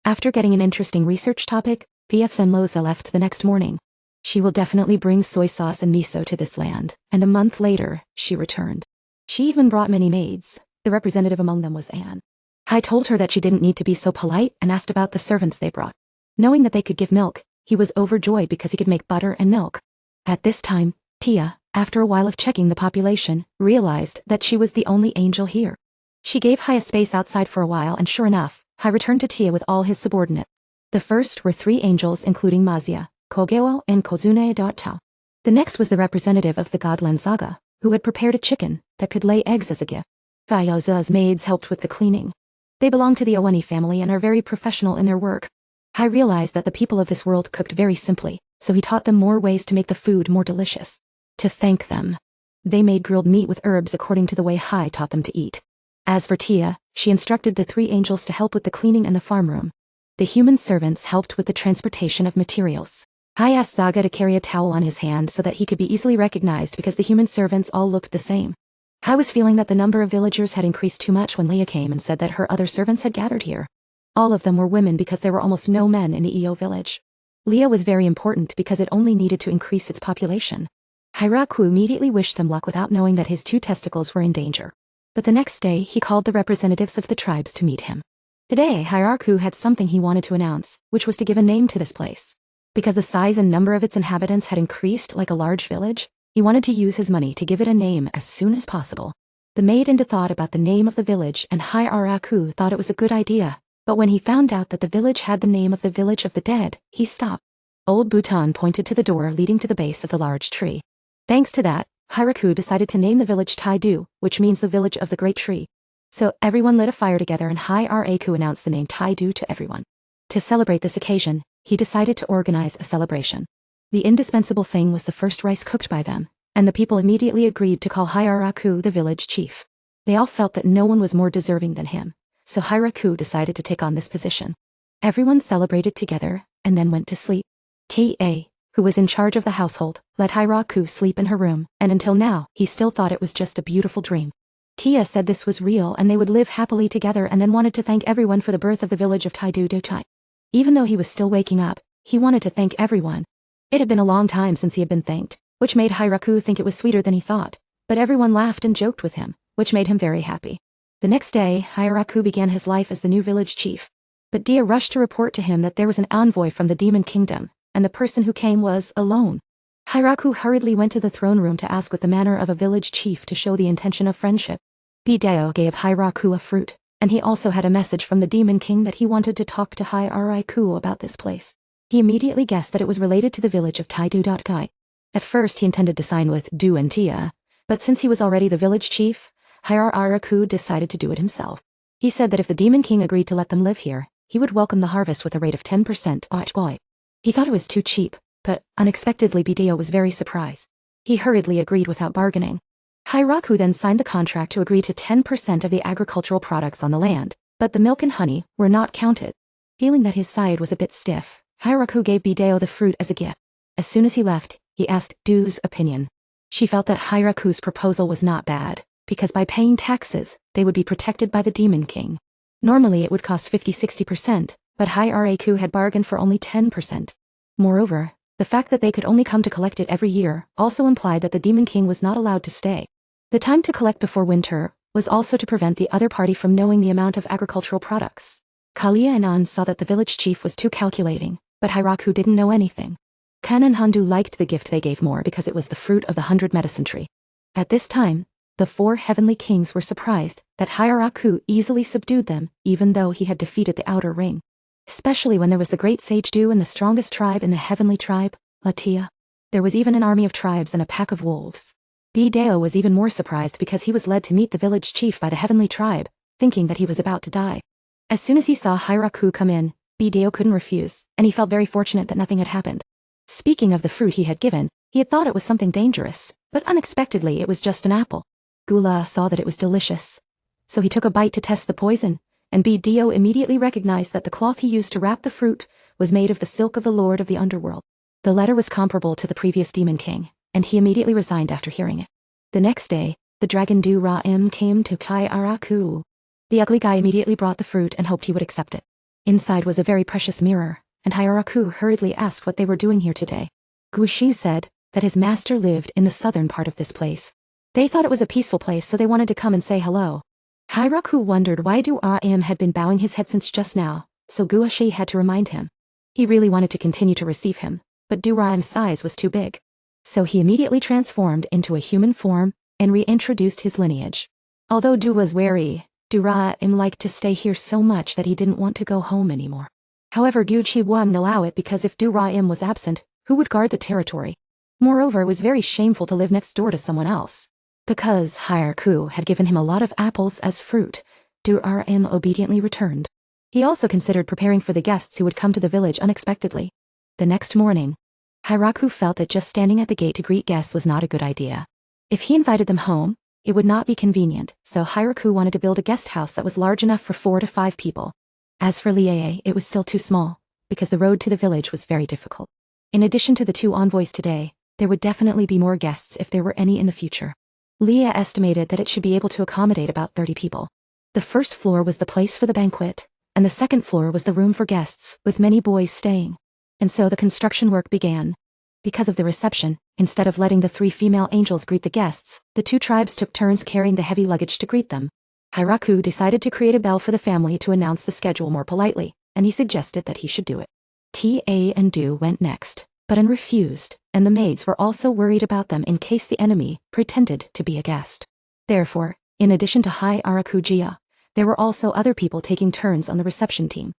After getting an interesting research topic, PF Fenloza left the next morning. She will definitely bring soy sauce and miso to this land, and a month later, she returned. She even brought many maids. The representative among them was Anne. Hai told her that she didn't need to be so polite and asked about the servants they brought. Knowing that they could give milk, he was overjoyed because he could make butter and milk. At this time, Tia, after a while of checking the population, realized that she was the only angel here. She gave Hai a space outside for a while and sure enough, Hai returned to Tia with all his subordinates. The first were 3 angels including Mazia, Kogeo and Kozune Dotao. The next was the representative of the Godland Saga, who had prepared a chicken that could lay eggs as a gift. Fayoza's maids helped with the cleaning. They belong to the Owani family and are very professional in their work. Hai realized that the people of this world cooked very simply, so he taught them more ways to make the food more delicious. To thank them, they made grilled meat with herbs according to the way Hai taught them to eat. As for Tia, she instructed the 3 angels to help with the cleaning and the farm room. The human servants helped with the transportation of materials. Hai asked Zaga to carry a towel on his hand so that he could be easily recognized because the human servants all looked the same. Hai was feeling that the number of villagers had increased too much when Leah came and said that her other servants had gathered here. All of them were women because there were almost no men in the Iyo village. Leah was very important because it only needed to increase its population. Hiraku immediately wished them luck without knowing that his 2 testicles were in danger. But the next day he called the representatives of the tribes to meet him. Today Hiraku had something he wanted to announce, which was to give a name to this place. Because the size and number of its inhabitants had increased like a large village, he wanted to use his money to give it a name as soon as possible. The maid into thought about the name of the village and Hiraku thought it was a good idea, but when he found out that the village had the name of the village of the dead, he stopped. Old Bhutan pointed to the door leading to the base of the large tree. Thanks to that, Hiraku decided to name the village Taidu, which means the village of the great tree. So everyone lit a fire together and Hiraku announced the name Taidu to everyone. To celebrate this occasion, he decided to organize a celebration. The indispensable thing was the first rice cooked by them, and the people immediately agreed to call Hiraku the village chief. They all felt that no one was more deserving than him, so Hiraku decided to take on this position. Everyone celebrated together, and then went to sleep. Ta, who was in charge of the household, let Hiraku sleep in her room, and until now, he still thought it was just a beautiful dream. Tia said this was real and they would live happily together and then wanted to thank everyone for the birth of the village of Taidu Dotai. Even though he was still waking up, he wanted to thank everyone. It had been a long time since he had been thanked, which made Hiraku think it was sweeter than he thought, but everyone laughed and joked with him, which made him very happy. The next day, Hiraku began his life as the new village chief. But Dia rushed to report to him that there was an envoy from the demon kingdom, and the person who came was alone. Hiraku hurriedly went to the throne room to ask with the manner of a village chief to show the intention of friendship. Bideo gave Hiraku a fruit, and he also had a message from the demon king that he wanted to talk to Hiraku about this place. He immediately guessed that it was related to the village of Taidu.Gai. At first he intended to sign with Du and Tia, but since he was already the village chief, Hiraku decided to do it himself. He said that if the demon king agreed to let them live here, he would welcome the harvest with a rate of 10%. He thought it was too cheap, but unexpectedly Bideo was very surprised. He hurriedly agreed without bargaining. Hiraku then signed the contract to agree to 10% of the agricultural products on the land, but the milk and honey were not counted. Feeling that his side was a bit stiff, Hiraku gave Bideo the fruit as a gift. As soon as he left, he asked Du's opinion. She felt that Hiraku's proposal was not bad, because by paying taxes, they would be protected by the demon king. Normally it would cost 50-60%, but Hiraku had bargained for only 10%. Moreover, the fact that they could only come to collect it every year also implied that the demon king was not allowed to stay. The time to collect before winter was also to prevent the other party from knowing the amount of agricultural products. Kalia and An saw that the village chief was too calculating, but Hiraku didn't know anything. Ken and Handu liked the gift they gave more because it was the fruit of the 100 medicine tree. At this time, the 4 heavenly kings were surprised that Hiraku easily subdued them even though he had defeated the outer ring. Especially when there was the great sage Du and the strongest tribe in the heavenly tribe, Latia. There was even an army of tribes and a pack of wolves. Bideo was even more surprised because he was led to meet the village chief by the heavenly tribe, thinking that he was about to die. As soon as he saw Hiraku come in, Bideo couldn't refuse, and he felt very fortunate that nothing had happened. Speaking of the fruit he had given, he had thought it was something dangerous, but unexpectedly it was just an apple. Gula saw that it was delicious. So he took a bite to test the poison, and Bideo immediately recognized that the cloth he used to wrap the fruit was made of the silk of the Lord of the Underworld. The letter was comparable to the previous Demon King, and he immediately resigned after hearing it. The next day, the dragon Du-Ra-Im came to Hiraku. The ugly guy immediately brought the fruit and hoped he would accept it. Inside was a very precious mirror, and Hiraku hurriedly asked what they were doing here today. Gushi said that his master lived in the southern part of this place. They thought it was a peaceful place, so they wanted to come and say hello. Hiraku wondered why Du-Ra-Im had been bowing his head since just now, so Gushi had to remind him. He really wanted to continue to receive him, but Du-Ra-Im's size was too big. So he immediately transformed into a human form and reintroduced his lineage. Although Du was wary, Du-Ra-Im liked to stay here so much that he didn't want to go home anymore. However, Gushi wouldn't allow it because if Du-Ra-Im was absent, who would guard the territory? Moreover, it was very shameful to live next door to someone else. Because Hiraku had given him a lot of apples as fruit, Du-Ra-Im obediently returned. He also considered preparing for the guests who would come to the village unexpectedly. The next morning, Hiraku felt that just standing at the gate to greet guests was not a good idea. If he invited them home, it would not be convenient, so Hiraku wanted to build a guest house that was large enough for 4 to 5 people. As for Lie, it was still too small, because the road to the village was very difficult. In addition to the 2 envoys today, there would definitely be more guests if there were any in the future. Leah estimated that it should be able to accommodate about 30 people. The first floor was the place for the banquet, and the second floor was the room for guests, with many boys staying. And so the construction work began. Because of the reception, instead of letting the 3 female angels greet the guests, the 2 tribes took turns carrying the heavy luggage to greet them. Hiraku decided to create a bell for the family to announce the schedule more politely, and he suggested that he should do it. Ta and Du went next, but An refused, and the maids were also worried about them in case the enemy pretended to be a guest. Therefore, in addition to Hiraku Jia, there were also other people taking turns on the reception team.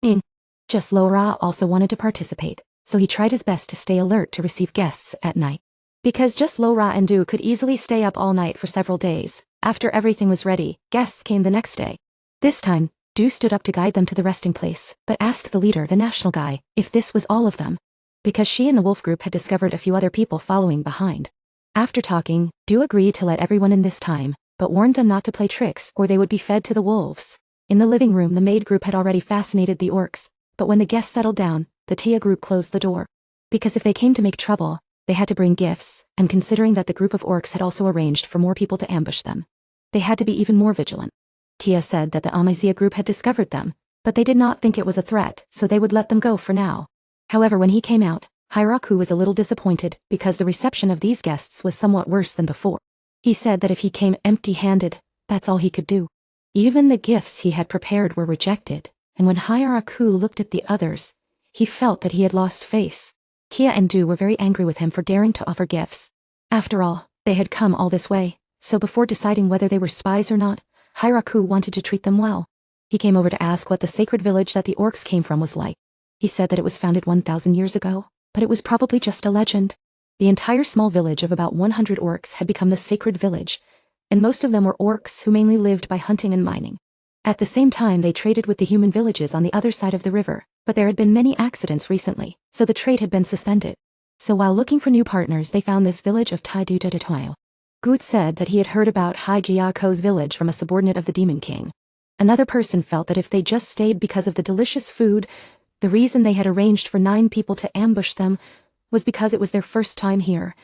Just Lo-Ra also wanted to participate, so he tried his best to stay alert to receive guests at night. Because just Lo-Ra and Du could easily stay up all night for several days, after everything was ready, guests came the next day. This time, Du stood up to guide them to the resting place, but asked the leader, the national guy, if this was all of them. Because she and the wolf group had discovered a few other people following behind. After talking, Du agreed to let everyone in this time, but warned them not to play tricks or they would be fed to the wolves. In the living room, the maid group had already fascinated the orcs, but when the guests settled down, the Tia group closed the door. Because if they came to make trouble, they had to bring gifts, and considering that the group of orcs had also arranged for more people to ambush them, they had to be even more vigilant. Tia said that the Amazia group had discovered them, but they did not think it was a threat, so they would let them go for now. However, when he came out, Hiraku was a little disappointed because the reception of these guests was somewhat worse than before. He said that if he came empty-handed, that's all he could do. Even the gifts he had prepared were rejected, and when Hiraku looked at the others, he felt that he had lost face. Tia and Du were very angry with him for daring to offer gifts. After all, they had come all this way, so before deciding whether they were spies or not, Hiraku wanted to treat them well. He came over to ask what the sacred village that the orcs came from was like. He said that it was founded 1,000 years ago, but it was probably just a legend. The entire small village of about 100 orcs had become the sacred village, and most of them were orcs who mainly lived by hunting and mining. At the same time, they traded with the human villages on the other side of the river, but there had been many accidents recently, so the trade had been suspended. So while looking for new partners, they found this village of Taidu. Gut said that he had heard about Hijiako's village from a subordinate of the Demon King. Another person felt that if they just stayed because of the delicious food, the reason they had arranged for 9 people to ambush them was because it was their first time here,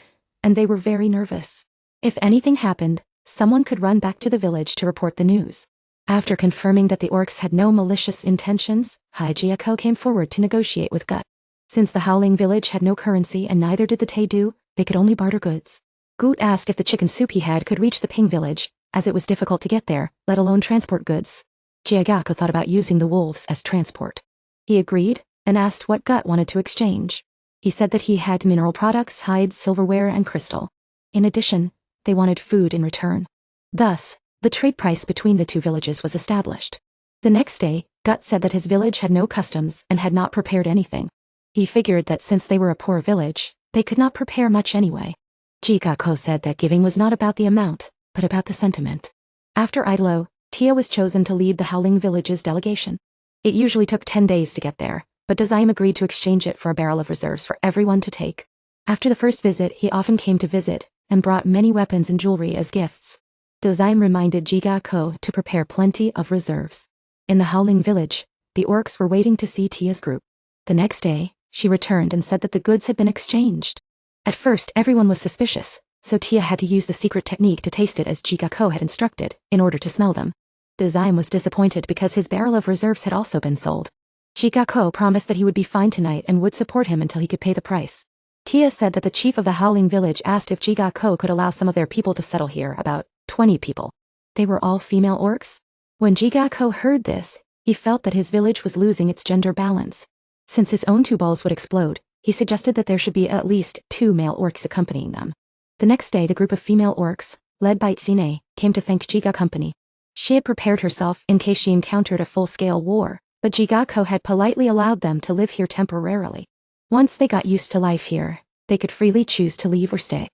and they were very nervous. If anything happened, someone could run back to the village to report the news. After confirming that the orcs had no malicious intentions, Hijiako came forward to negotiate with Gut. Since the Howling village had no currency and neither did the Taidu, they could only barter goods. Gut asked if the chicken soup he had could reach the Ping village, as it was difficult to get there, let alone transport goods. Jiagako thought about using the wolves as transport. He agreed, and asked what Gut wanted to exchange. He said that he had mineral products, hides, silverware, and crystal. In addition, they wanted food in return. Thus, the trade price between the 2 villages was established. The next day, Gut said that his village had no customs and had not prepared anything. He figured that since they were a poor village, they could not prepare much anyway. Jikako said that giving was not about the amount, but about the sentiment. After Idolo, Tia was chosen to lead the Howling village's delegation. It usually took 10 days to get there, but Dazaim agreed to exchange it for a barrel of reserves for everyone to take. After the first visit, he often came to visit, and brought many weapons and jewelry as gifts. Dazaim reminded Jigako to prepare plenty of reserves. In the Howling village, the orcs were waiting to see Tia's group. The next day, she returned and said that the goods had been exchanged. At first, everyone was suspicious, so Tia had to use the secret technique to taste it as Jigako had instructed, in order to smell them. Design was disappointed because his barrel of reserves had also been sold. Jigako promised that he would be fine tonight and would support him until he could pay the price. Tia said that the chief of the Howling Village asked if Jigako could allow some of their people to settle here, about 20 people. They were all female orcs? When Jigako heard this, he felt that his village was losing its gender balance. Since his own 2 balls would explode, he suggested that there should be at least 2 male orcs accompanying them. The next day the group of female orcs, led by Tsine, came to thank Jiga Company. She had prepared herself in case she encountered a full-scale war, but Jigako had politely allowed them to live here temporarily. Once they got used to life here, they could freely choose to leave or stay.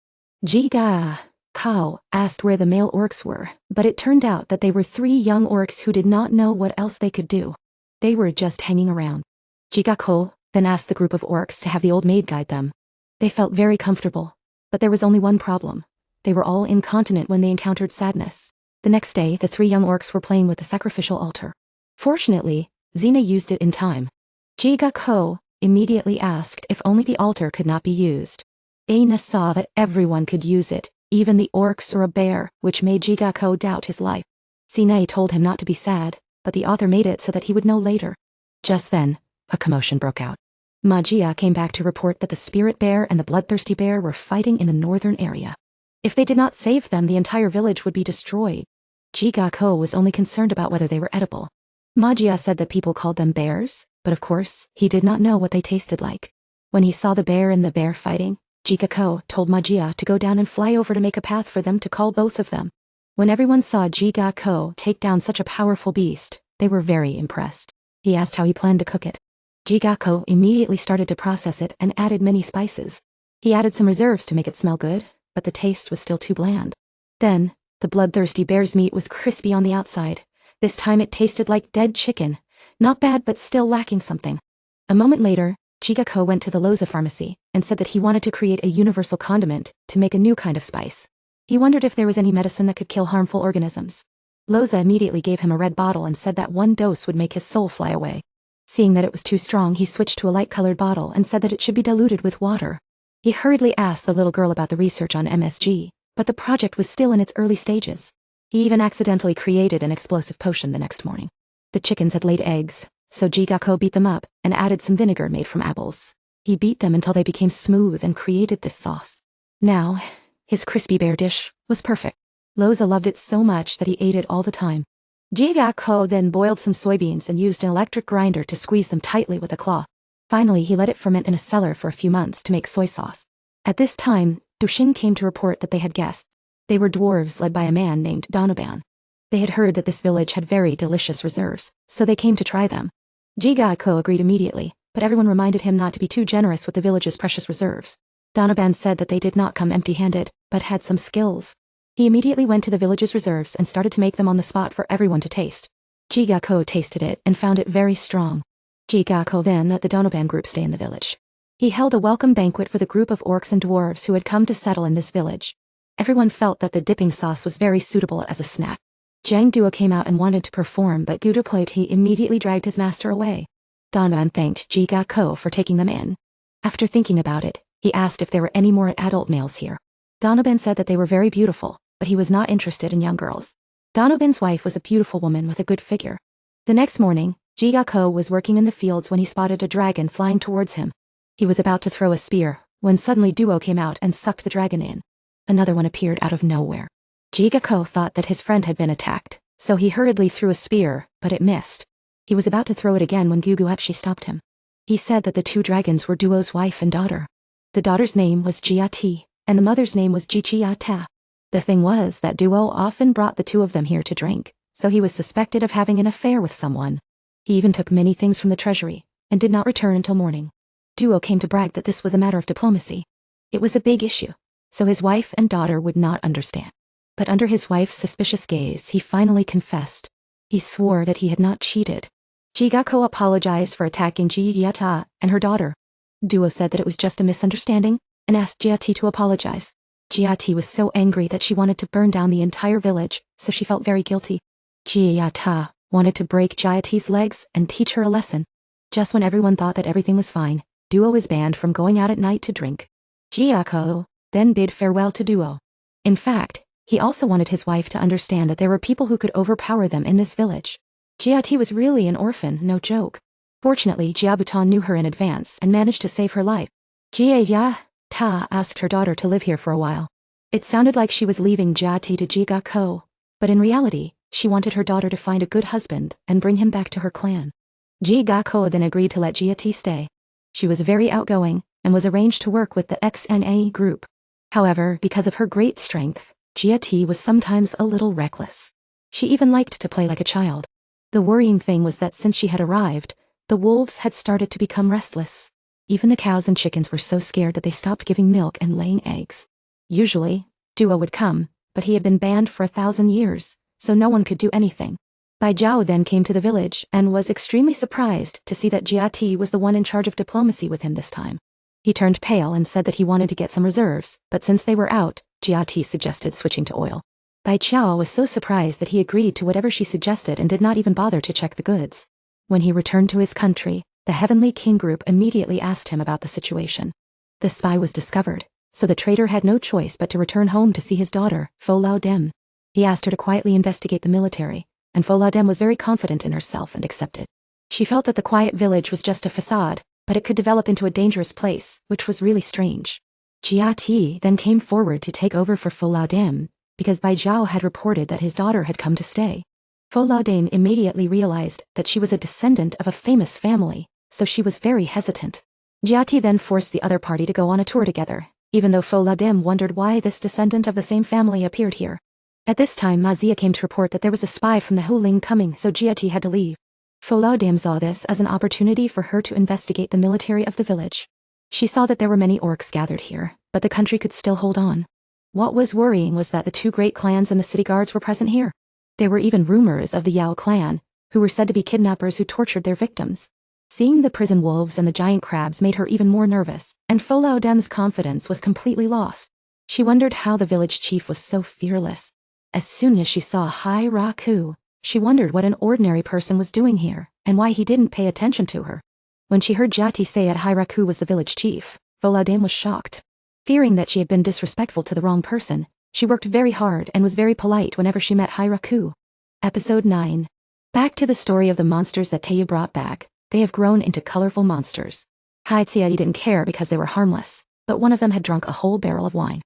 Jigako asked where the male orcs were, but it turned out that they were 3 young orcs who did not know what else they could do. They were just hanging around. Jigako then asked the group of orcs to have the old maid guide them. They felt very comfortable, but there was only one problem. They were all incontinent when they encountered sadness. The next day, the 3 young orcs were playing with the sacrificial altar. Fortunately, Xena used it in time. Jigako immediately asked if only the altar could not be used. Aina saw that everyone could use it, even the orcs or a bear, which made Jigako doubt his life. Xena told him not to be sad, but the author made it so that he would know later. Just then, a commotion broke out. Machio came back to report that the spirit bear and the bloodthirsty bear were fighting in the northern area. If they did not save them, the entire village would be destroyed. Jigako was only concerned about whether they were edible. Machio said that people called them bears, but of course, he did not know what they tasted like. When he saw the bear and the bear fighting, Jigako told Machio to go down and fly over to make a path for them to call both of them. When everyone saw Jigako take down such a powerful beast, they were very impressed. He asked how he planned to cook it. Jigako immediately started to process it and added many spices. He added some reserves to make it smell good, but the taste was still too bland. Then, the bloodthirsty bear's meat was crispy on the outside. This time it tasted like dead chicken. Not bad, but still lacking something. A moment later, Jigako went to the Loza pharmacy and said that he wanted to create a universal condiment to make a new kind of spice. He wondered if there was any medicine that could kill harmful organisms. Loza immediately gave him a red bottle and said that 1 dose would make his soul fly away. Seeing that it was too strong, he switched to a light-colored bottle and said that it should be diluted with water. He hurriedly asked the little girl about the research on MSG, but the project was still in its early stages. He even accidentally created an explosive potion the next morning. The chickens had laid eggs, so Jigako beat them up and added some vinegar made from apples. He beat them until they became smooth and created this sauce. Now, his crispy bear dish was perfect. Loza loved it so much that he ate it all the time. Jigako then boiled some soybeans and used an electric grinder to squeeze them tightly with a cloth. Finally, he let it ferment in a cellar for a few months to make soy sauce. At this time, Dushin came to report that they had guests. They were dwarves led by a man named Donoban. They had heard that this village had very delicious reserves, so they came to try them. Jigako agreed immediately, but everyone reminded him not to be too generous with the village's precious reserves. Donoban said that they did not come empty-handed, but had some skills. He immediately went to the village's reserves and started to make them on the spot for everyone to taste. Jigako tasted it and found it very strong. Jigako then let the Donoban group stay in the village. He held a welcome banquet for the group of orcs and dwarves who had come to settle in this village. Everyone felt that the dipping sauce was very suitable as a snack. Jang Duo came out and wanted to perform, but Gudopoichi immediately dragged his master away. Donoban thanked Jigako for taking them in. After thinking about it, he asked if there were any more adult males here. Donoban said that they were very beautiful, but he was not interested in young girls. Donoban's wife was a beautiful woman with a good figure. The next morning, Jigako was working in the fields when he spotted a dragon flying towards him. He was about to throw a spear, when suddenly Duo came out and sucked the dragon in. Another one appeared out of nowhere. Jigako thought that his friend had been attacked, so he hurriedly threw a spear, but it missed. He was about to throw it again when Guguepshi stopped him. He said that the 2 dragons were Duo's wife and daughter. The daughter's name was Jiati, and the mother's name was Jichiata. The thing was that Duo often brought the 2 of them here to drink, so he was suspected of having an affair with someone. He even took many things from the treasury, and did not return until morning. Duo came to brag that this was a matter of diplomacy. It was a big issue, so his wife and daughter would not understand. But under his wife's suspicious gaze, he finally confessed. He swore that he had not cheated. Jigako apologized for attacking Jiata and her daughter. Duo said that it was just a misunderstanding, and asked Jiati to apologize. Jiati was so angry that she wanted to burn down the entire village, so she felt very guilty. Jiata wanted to break Jiati's legs and teach her a lesson. Just when everyone thought that everything was fine, Duo was banned from going out at night to drink. Jiako then bid farewell to Duo. In fact, he also wanted his wife to understand that there were people who could overpower them in this village. Jiati was really an orphan, no joke. Fortunately, Jiabutan knew her in advance and managed to save her life. Jia Ta asked her daughter to live here for a while. It sounded like she was leaving Jiati to Jigako, but in reality, she wanted her daughter to find a good husband and bring him back to her clan. Jigako then agreed to let Jiati stay. She was very outgoing and was arranged to work with the XNA group. However, because of her great strength, Jiati was sometimes a little reckless. She even liked to play like a child. The worrying thing was that since she had arrived, the wolves had started to become restless. Even the cows and chickens were so scared that they stopped giving milk and laying eggs. Usually, Duo would come, but he had been banned for 1,000 years, so no one could do anything. Bai Jiao then came to the village and was extremely surprised to see that Jiati was the one in charge of diplomacy with him this time. He turned pale and said that he wanted to get some reserves, but since they were out, Jiati suggested switching to oil. Bai Jiao was so surprised that he agreed to whatever she suggested and did not even bother to check the goods. When he returned to his country, the Heavenly King group immediately asked him about the situation. The spy was discovered, so the traitor had no choice but to return home to see his daughter, Fo Lao Dem. He asked her to quietly investigate the military, and Fo Lao Dem was very confident in herself and accepted. She felt that the quiet village was just a facade, but it could develop into a dangerous place, which was really strange. Jiati then came forward to take over for Fo Lao Dem, because Bai Jiao had reported that his daughter had come to stay. Fo Lao Dem immediately realized that she was a descendant of a famous family, so she was very hesitant. Jiati then forced the other party to go on a tour together, even though Fo Lao Dem wondered why this descendant of the same family appeared here. At this time, Ma Zia came to report that there was a spy from the Huling coming, so Jiati had to leave. Fo Lao Dem saw this as an opportunity for her to investigate the military of the village. She saw that there were many orcs gathered here, but the country could still hold on. What was worrying was that the two great clans and the city guards were present here. There were even rumors of the Yao clan, who were said to be kidnappers who tortured their victims. Seeing the prison wolves and the giant crabs made her even more nervous, and Fo Lao Dem's confidence was completely lost. She wondered how the village chief was so fearless. As soon as she saw Hiraku, she wondered what an ordinary person was doing here, and why he didn't pay attention to her. When she heard Jati say that Hiraku was the village chief, Fo Lao Dem was shocked. Fearing that she had been disrespectful to the wrong person, she worked very hard and was very polite whenever she met Hiraku. Episode 9. Back to the story of the monsters that Teiyu brought back. They have grown into colorful monsters. Haitsuya didn't care because they were harmless, but one of them had drunk a whole barrel of wine.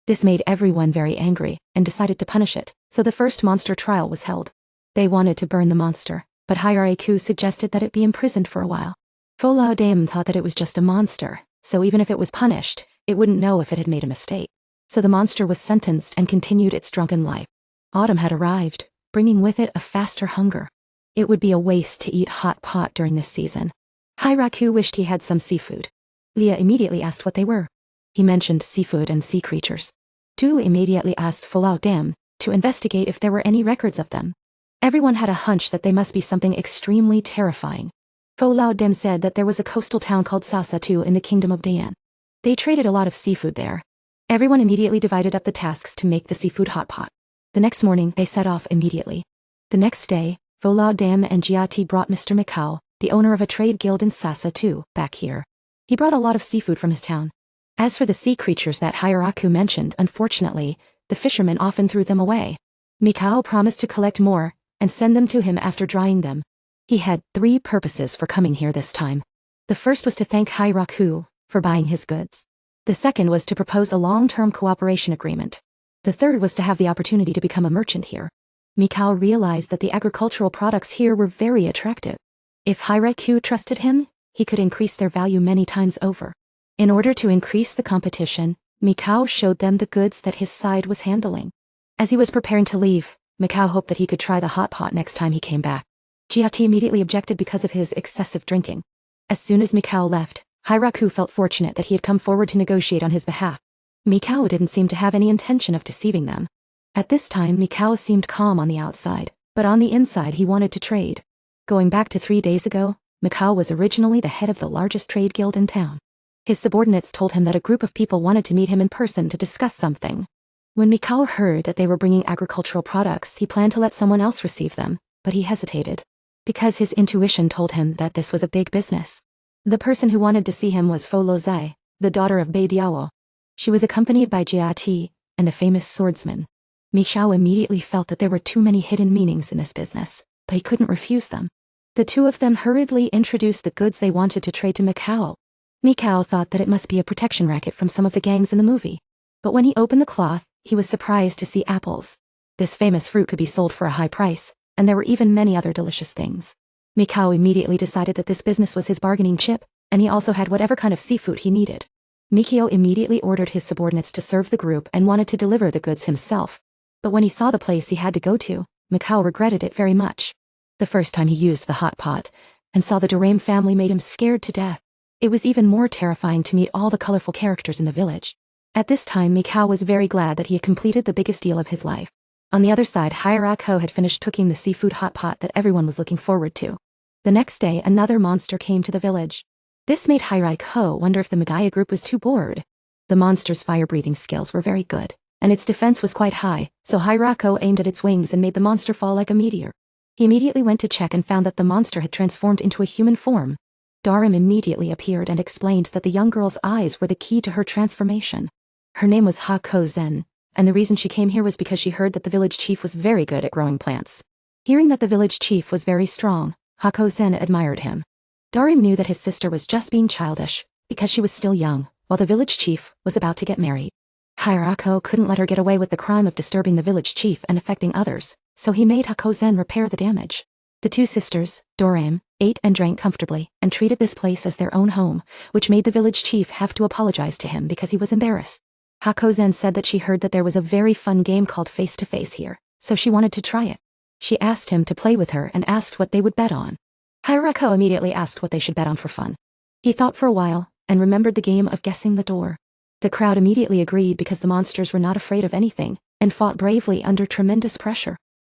This made everyone very angry, and decided to punish it, so the first monster trial was held. They wanted to burn the monster, but Hiraku suggested that it be imprisoned for a while. Fo Lao Dem thought that it was just a monster, so even if it was punished, it wouldn't know if it had made a mistake. So the monster was sentenced and continued its drunken life. Autumn had arrived, bringing with it a faster hunger. It would be a waste to eat hot pot during this season. Hiraku wished he had some seafood. Leah immediately asked what they were. He mentioned seafood and sea creatures. Du immediately asked Fo Lao Dem to investigate if there were any records of them. Everyone had a hunch that they must be something extremely terrifying. Fo Lao Dem said that there was a coastal town called Sasatu in the kingdom of Dayan. They traded a lot of seafood there. Everyone immediately divided up the tasks to make the seafood hot pot. The next morning, they set off immediately. The next day, Fo Lao Dem and Jiati brought Mr. Mikao, the owner of a trade guild in Sasatu, back here. He brought a lot of seafood from his town. As for the sea creatures that Hiraku mentioned, unfortunately, the fishermen often threw them away. Mikao promised to collect more and send them to him after drying them. He had 3 purposes for coming here this time. The first was to thank Hiraku for buying his goods. The second was to propose a long-term cooperation agreement. The third was to have the opportunity to become a merchant here. Mikao realized that the agricultural products here were very attractive. If Hiraku trusted him, he could increase their value many times over. In order to increase the competition, Mikao showed them the goods that his side was handling. As he was preparing to leave, Mikao hoped that he could try the hot pot next time he came back. Jiati immediately objected because of his excessive drinking. As soon as Mikao left, Hiraku felt fortunate that he had come forward to negotiate on his behalf. Mikao didn't seem to have any intention of deceiving them. At this time, Mikao seemed calm on the outside, but on the inside he wanted to trade. Going back to 3 days ago, Mikao was originally the head of the largest trade guild in town. His subordinates told him that a group of people wanted to meet him in person to discuss something. When Mikao heard that they were bringing agricultural products, he planned to let someone else receive them, but he hesitated. because his intuition told him that this was a big business. The person who wanted to see him was Fo Lozai, the daughter of Bei Diao. She was accompanied by Jia Ti, and a famous swordsman. Machio immediately felt that there were too many hidden meanings in this business, but he couldn't refuse them. The two of them hurriedly introduced the goods they wanted to trade to Machio. Machio thought that it must be a protection racket from some of the gangs in the movie. But when he opened the cloth, he was surprised to see apples. This famous fruit could be sold for a high price, and there were even many other delicious things. Machio immediately decided that this business was his bargaining chip, and he also had whatever kind of seafood he needed. Machio immediately ordered his subordinates to serve the group and wanted to deliver the goods himself. But when he saw the place he had to go to, Machio regretted it very much. The first time he used the hot pot, and saw the Dorame family made him scared to death. It was even more terrifying to meet all the colorful characters in the village. At this time Machio was very glad that he had completed the biggest deal of his life. On the other side, Hiraku had finished cooking the seafood hot pot that everyone was looking forward to. The next day another monster came to the village. This made Hiraku wonder if the Magaya group was too bored. The monster's fire-breathing skills were very good, and its defense was quite high, so Hiraku aimed at its wings and made the monster fall like a meteor. He immediately went to check and found that the monster had transformed into a human form. Darim immediately appeared and explained that the young girl's eyes were the key to her transformation. Her name was Hakozen, and the reason she came here was because she heard that the village chief was very good at growing plants. Hearing that the village chief was very strong, Hakozen admired him. Darim knew that his sister was just being childish, because she was still young, while the village chief was about to get married. Hiraku couldn't let her get away with the crime of disturbing the village chief and affecting others, so he made Hakozen repair the damage. The two sisters, Darim, ate and drank comfortably, and treated this place as their own home, which made the village chief have to apologize to him because he was embarrassed. Hakozen said that she heard that there was a very fun game called Face to Face here, so she wanted to try it. She asked him to play with her and asked what they would bet on. Hiraku immediately asked what they should bet on for fun. He thought for a while, and remembered the game of guessing the door. The crowd immediately agreed because the monsters were not afraid of anything, and fought bravely under tremendous pressure.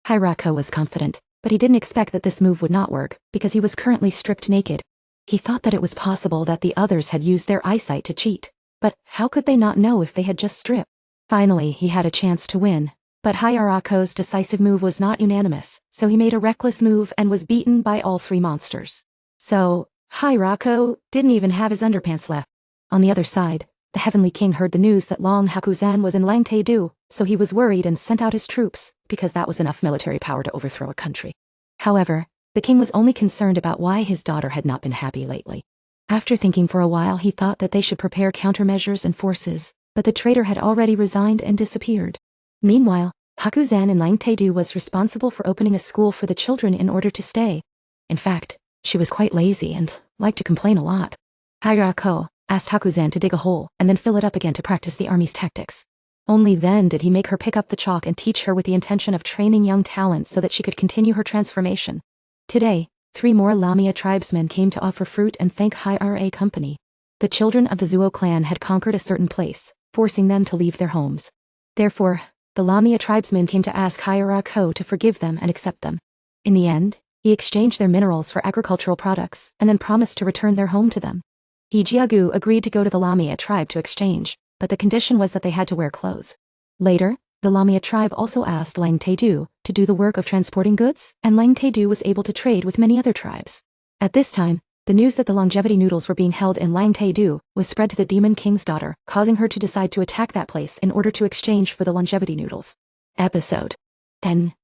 Hiraku was confident, but he didn't expect that this move would not work, because he was currently stripped naked. He thought that it was possible that the others had used their eyesight to cheat, but how could they not know if they had just stripped? Finally, he had a chance to win, but Hiraku's decisive move was not unanimous, so he made a reckless move and was beaten by all three monsters. So, Hiraku didn't even have his underpants left. On the other side, the Heavenly King heard the news that Long Hakuzan was in Langtae-do, so he was worried and sent out his troops, because that was enough military power to overthrow a country. However, the king was only concerned about why his daughter had not been happy lately. After thinking for a while, he thought that they should prepare countermeasures and forces, but the traitor had already resigned and disappeared. Meanwhile, Hakuzan in Langtae-do was responsible for opening a school for the children in order to stay. In fact, she was quite lazy and liked to complain a lot. Hiraku asked Hakuzan to dig a hole and then fill it up again to practice the army's tactics. Only then did he make her pick up the chalk and teach her with the intention of training young talents so that she could continue her transformation. Today, 3 more Lamia tribesmen came to offer fruit and thank Hira company. The children of the Zuo clan had conquered a certain place, forcing them to leave their homes. Therefore, the Lamia tribesmen came to ask Hiraku to forgive them and accept them. In the end, he exchanged their minerals for agricultural products and then promised to return their home to them. Hijiagu agreed to go to the Lamia tribe to exchange, but the condition was that they had to wear clothes. Later, the Lamia tribe also asked Langtae-do to do the work of transporting goods, and Langtae-do was able to trade with many other tribes. At this time, the news that the longevity noodles were being held in Langtae-do was spread to the Demon King's daughter, causing her to decide to attack that place in order to exchange for the longevity noodles. Episode 10.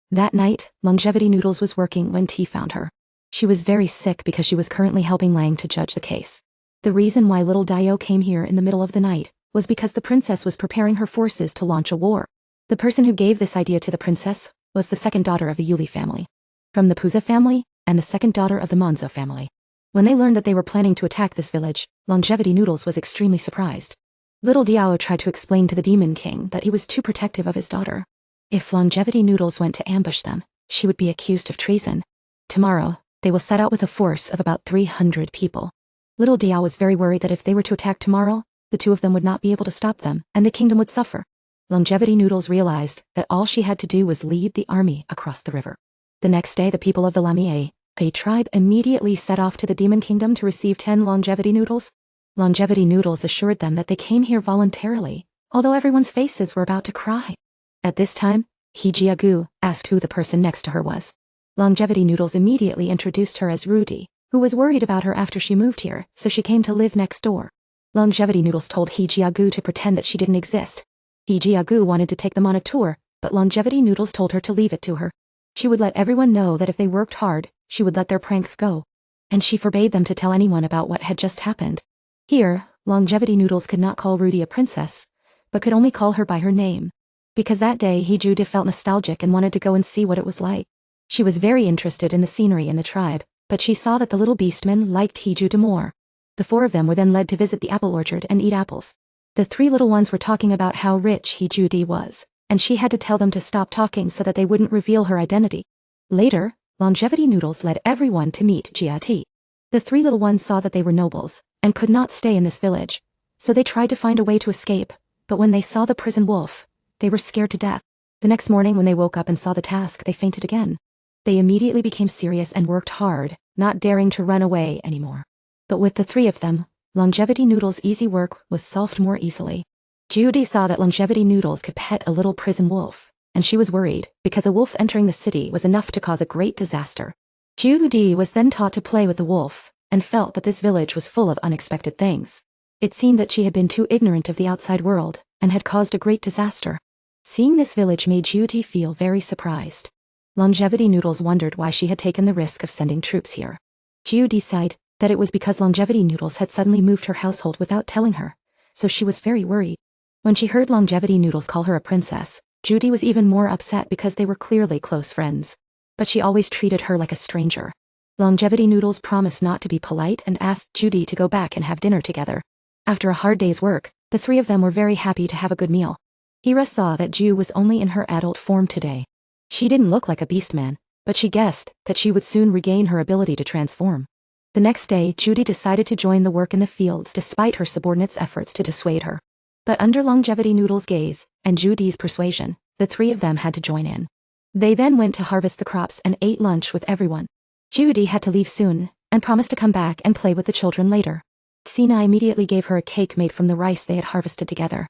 That night, Longevity Noodles was working when T found her. She was very sick because she was currently helping Lang to judge the case. The reason why little Dio came here in the middle of the night was because the princess was preparing her forces to launch a war. The person who gave this idea to the princess was the second daughter of the Yuli family, from the Puza family, and the second daughter of the Monzo family. When they learned that they were planning to attack this village, Longevity Noodles was extremely surprised. Little Diao tried to explain to the Demon King that he was too protective of his daughter. If Longevity Noodles went to ambush them, she would be accused of treason. Tomorrow, they will set out with a force of about 300 people. Little Diao was very worried that if they were to attack tomorrow, the two of them would not be able to stop them, and the kingdom would suffer. Longevity Noodles realized that all she had to do was lead the army across the river. The next day, the people of the Lamia, a tribe, immediately set off to the Demon Kingdom to receive 10 Longevity Noodles. Longevity Noodles assured them that they came here voluntarily, although everyone's faces were about to cry. At this time, Hijiagu asked who the person next to her was. Longevity Noodles immediately introduced her as Rudy, who was worried about her after she moved here, so she came to live next door. Longevity Noodles told Hijiagu to pretend that she didn't exist. Hijiagu wanted to take them on a tour, but Longevity Noodles told her to leave it to her. She would let everyone know that if they worked hard, she would let their pranks go. And she forbade them to tell anyone about what had just happened. Here, Longevity Noodles could not call Rudy a princess, but could only call her by her name. Because that day Hijude felt nostalgic and wanted to go and see what it was like. She was very interested in the scenery and the tribe, but she saw that the little beastmen liked Hijude more. The four of them were then led to visit the apple orchard and eat apples. The three little ones were talking about how rich Hijude was, and she had to tell them to stop talking so that they wouldn't reveal her identity. Later, Longevity Noodles led everyone to meet Jiati. The three little ones saw that they were nobles, and could not stay in this village, so they tried to find a way to escape, but when they saw the prison wolf, they were scared to death. The next morning when they woke up and saw the task, they fainted again. They immediately became serious and worked hard, not daring to run away anymore. But with the three of them, Longevity Noodles' easy work was solved more easily. Judy saw that Longevity Noodles could pet a little prison wolf, and she was worried, because a wolf entering the city was enough to cause a great disaster. Judy was then taught to play with the wolf, and felt that this village was full of unexpected things. It seemed that she had been too ignorant of the outside world, and had caused a great disaster. Seeing this village made Judy feel very surprised. Longevity Noodles wondered why she had taken the risk of sending troops here. Judy sighed that it was because Longevity Noodles had suddenly moved her household without telling her, so she was very worried. When she heard Longevity Noodles call her a princess, Judy was even more upset because they were clearly close friends. But she always treated her like a stranger. Longevity Noodles promised not to be polite and asked Judy to go back and have dinner together. After a hard day's work, the three of them were very happy to have a good meal. Hira saw that Ju was only in her adult form today. She didn't look like a beastman, but she guessed that she would soon regain her ability to transform. The next day, Judy decided to join the work in the fields despite her subordinates' efforts to dissuade her. But under Longevity Noodles' gaze, and Judy's persuasion, the three of them had to join in. They then went to harvest the crops and ate lunch with everyone. Judy had to leave soon, and promised to come back and play with the children later. Xena immediately gave her a cake made from the rice they had harvested together.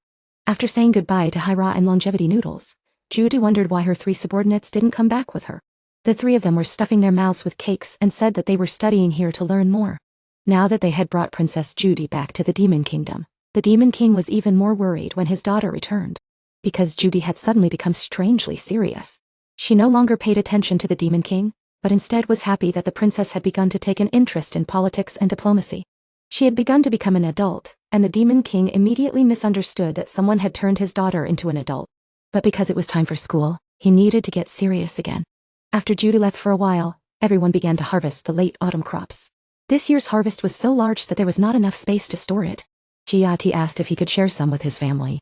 After saying goodbye to Hira and Longevity Noodles, Judy wondered why her three subordinates didn't come back with her. The three of them were stuffing their mouths with cakes and said that they were studying here to learn more. Now that they had brought Princess Judy back to the Demon Kingdom, the Demon King was even more worried when his daughter returned. Because Judy had suddenly become strangely serious. She no longer paid attention to the Demon King, but instead was happy that the princess had begun to take an interest in politics and diplomacy. She had begun to become an adult, and the Demon King immediately misunderstood that someone had turned his daughter into an adult. But because it was time for school, he needed to get serious again. After Judy left for a while, everyone began to harvest the late autumn crops. This year's harvest was so large that there was not enough space to store it. Giati asked if he could share some with his family.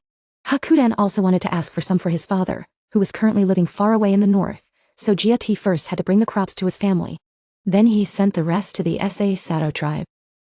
Hakudan also wanted to ask for some for his father, who was currently living far away in the north, so Giati first had to bring the crops to his family. Then he sent the rest to the Sa Sato tribe.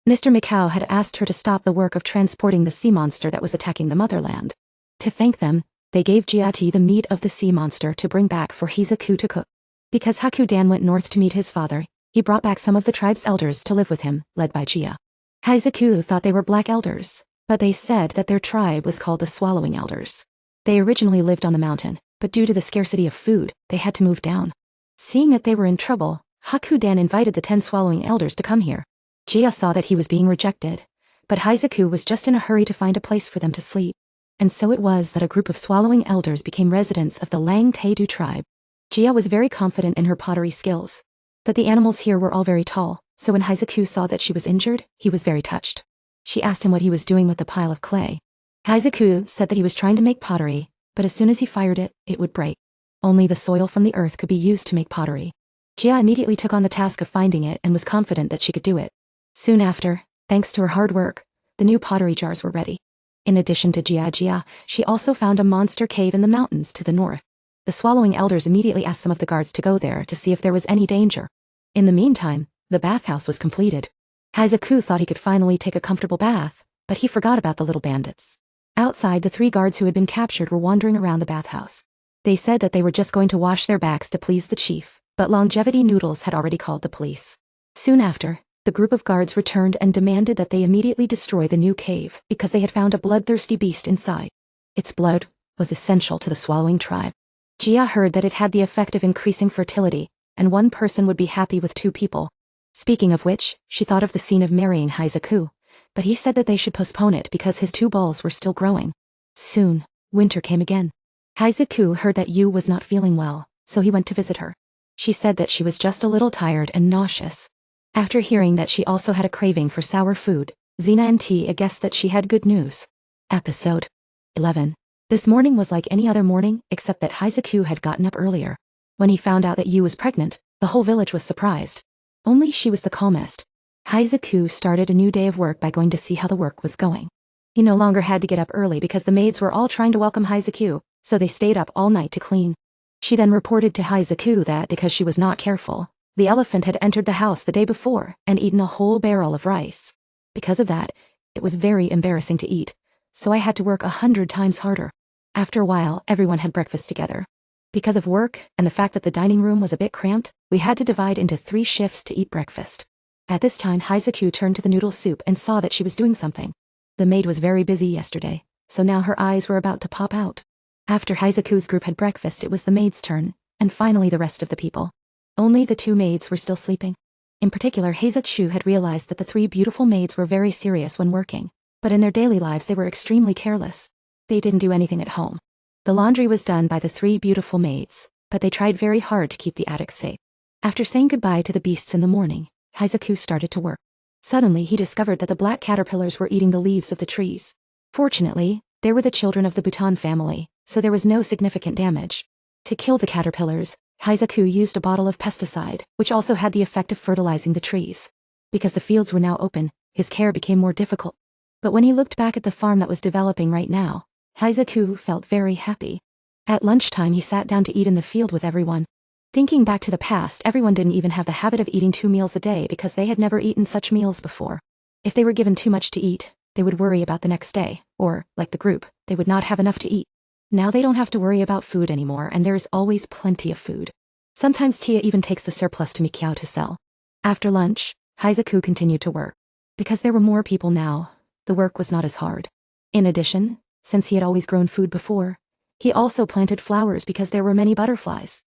Mr. Mikao had asked her to stop the work of transporting the sea monster that was attacking the motherland. To thank them, they gave Giati the meat of the sea monster to bring back for Hizaku to cook. Because Hakudan went north to meet his father, he brought back some of the tribe's elders to live with him, led by Gia. Hizaku thought they were black elders, but they said that their tribe was called the Swallowing Elders. They originally lived on the mountain, but due to the scarcity of food, they had to move down. Seeing that they were in trouble, Hakudan invited the 10 Swallowing Elders to come here. Gia saw that he was being rejected, but Hizaku was just in a hurry to find a place for them to sleep. And so it was that a group of Swallowing Elders became residents of the Lang Teidu tribe. Gia was very confident in her pottery skills. But the animals here were all very tall, so when Hizaku saw that she was injured, he was very touched. She asked him what he was doing with the pile of clay. Hizaku said that he was trying to make pottery, but as soon as he fired it, it would break. Only the soil from the earth could be used to make pottery. Gia immediately took on the task of finding it and was confident that she could do it. Soon after, thanks to her hard work, the new pottery jars were ready. In addition to Gia, she also found a monster cave in the mountains to the north. The Swallowing Elders immediately asked some of the guards to go there to see if there was any danger. In the meantime, the bathhouse was completed. Hizaku thought he could finally take a comfortable bath, but he forgot about the little bandits. Outside, the 3 guards who had been captured were wandering around the bathhouse. They said that they were just going to wash their backs to please the chief, but Longevity Noodles had already called the police. Soon after, the group of guards returned and demanded that they immediately destroy the new cave because they had found a bloodthirsty beast inside. Its blood was essential to the Swallowing tribe. Gia heard that it had the effect of increasing fertility, and one person would be happy with 2 people. Speaking of which, she thought of the scene of marrying Hisaku, but he said that they should postpone it because his 2 balls were still growing. Soon, winter came again. Hisaku heard that Yu was not feeling well, so he went to visit her. She said that she was just a little tired and nauseous. After hearing that she also had a craving for sour food, Xena and Tia guessed that she had good news. Episode 11. This morning was like any other morning, except that Hisaku had gotten up earlier. When he found out that Yu was pregnant, the whole village was surprised. Only she was the calmest. Hisaku started a new day of work by going to see how the work was going. He no longer had to get up early because the maids were all trying to welcome Hisaku, so they stayed up all night to clean. She then reported to Hisaku that because she was not careful, the elephant had entered the house the day before and eaten a whole barrel of rice. Because of that, it was very embarrassing to eat, so I had to work 100 times harder. After a while, everyone had breakfast together. Because of work and the fact that the dining room was a bit cramped, we had to divide into 3 shifts to eat breakfast. At this time, Hisaku turned to the noodle soup and saw that she was doing something. The maid was very busy yesterday, so now her eyes were about to pop out. After Hisaku's group had breakfast, it was the maid's turn, and finally the rest of the people. Only the 2 maids were still sleeping. In particular, Hisaku had realized that the 3 beautiful maids were very serious when working, but in their daily lives they were extremely careless. They didn't do anything at home. The laundry was done by the 3 beautiful maids, but they tried very hard to keep the attic safe. After saying goodbye to the beasts in the morning, Hisaku started to work. Suddenly he discovered that the black caterpillars were eating the leaves of the trees. Fortunately, they were the children of the Bhutan family, so there was no significant damage. To kill the caterpillars, Hisaku used a bottle of pesticide, which also had the effect of fertilizing the trees. Because the fields were now open, his care became more difficult. But when he looked back at the farm that was developing right now, Hisaku felt very happy. At lunchtime he sat down to eat in the field with everyone. Thinking back to the past, everyone didn't even have the habit of eating 2 meals a day because they had never eaten such meals before. If they were given too much to eat, they would worry about the next day, or, like the group, they would not have enough to eat. Now they don't have to worry about food anymore, and there is always plenty of food. Sometimes Tia even takes the surplus to Machio to sell. After lunch, Hisaku continued to work. Because there were more people now, the work was not as hard. In addition, since he had always grown food before, he also planted flowers because there were many butterflies.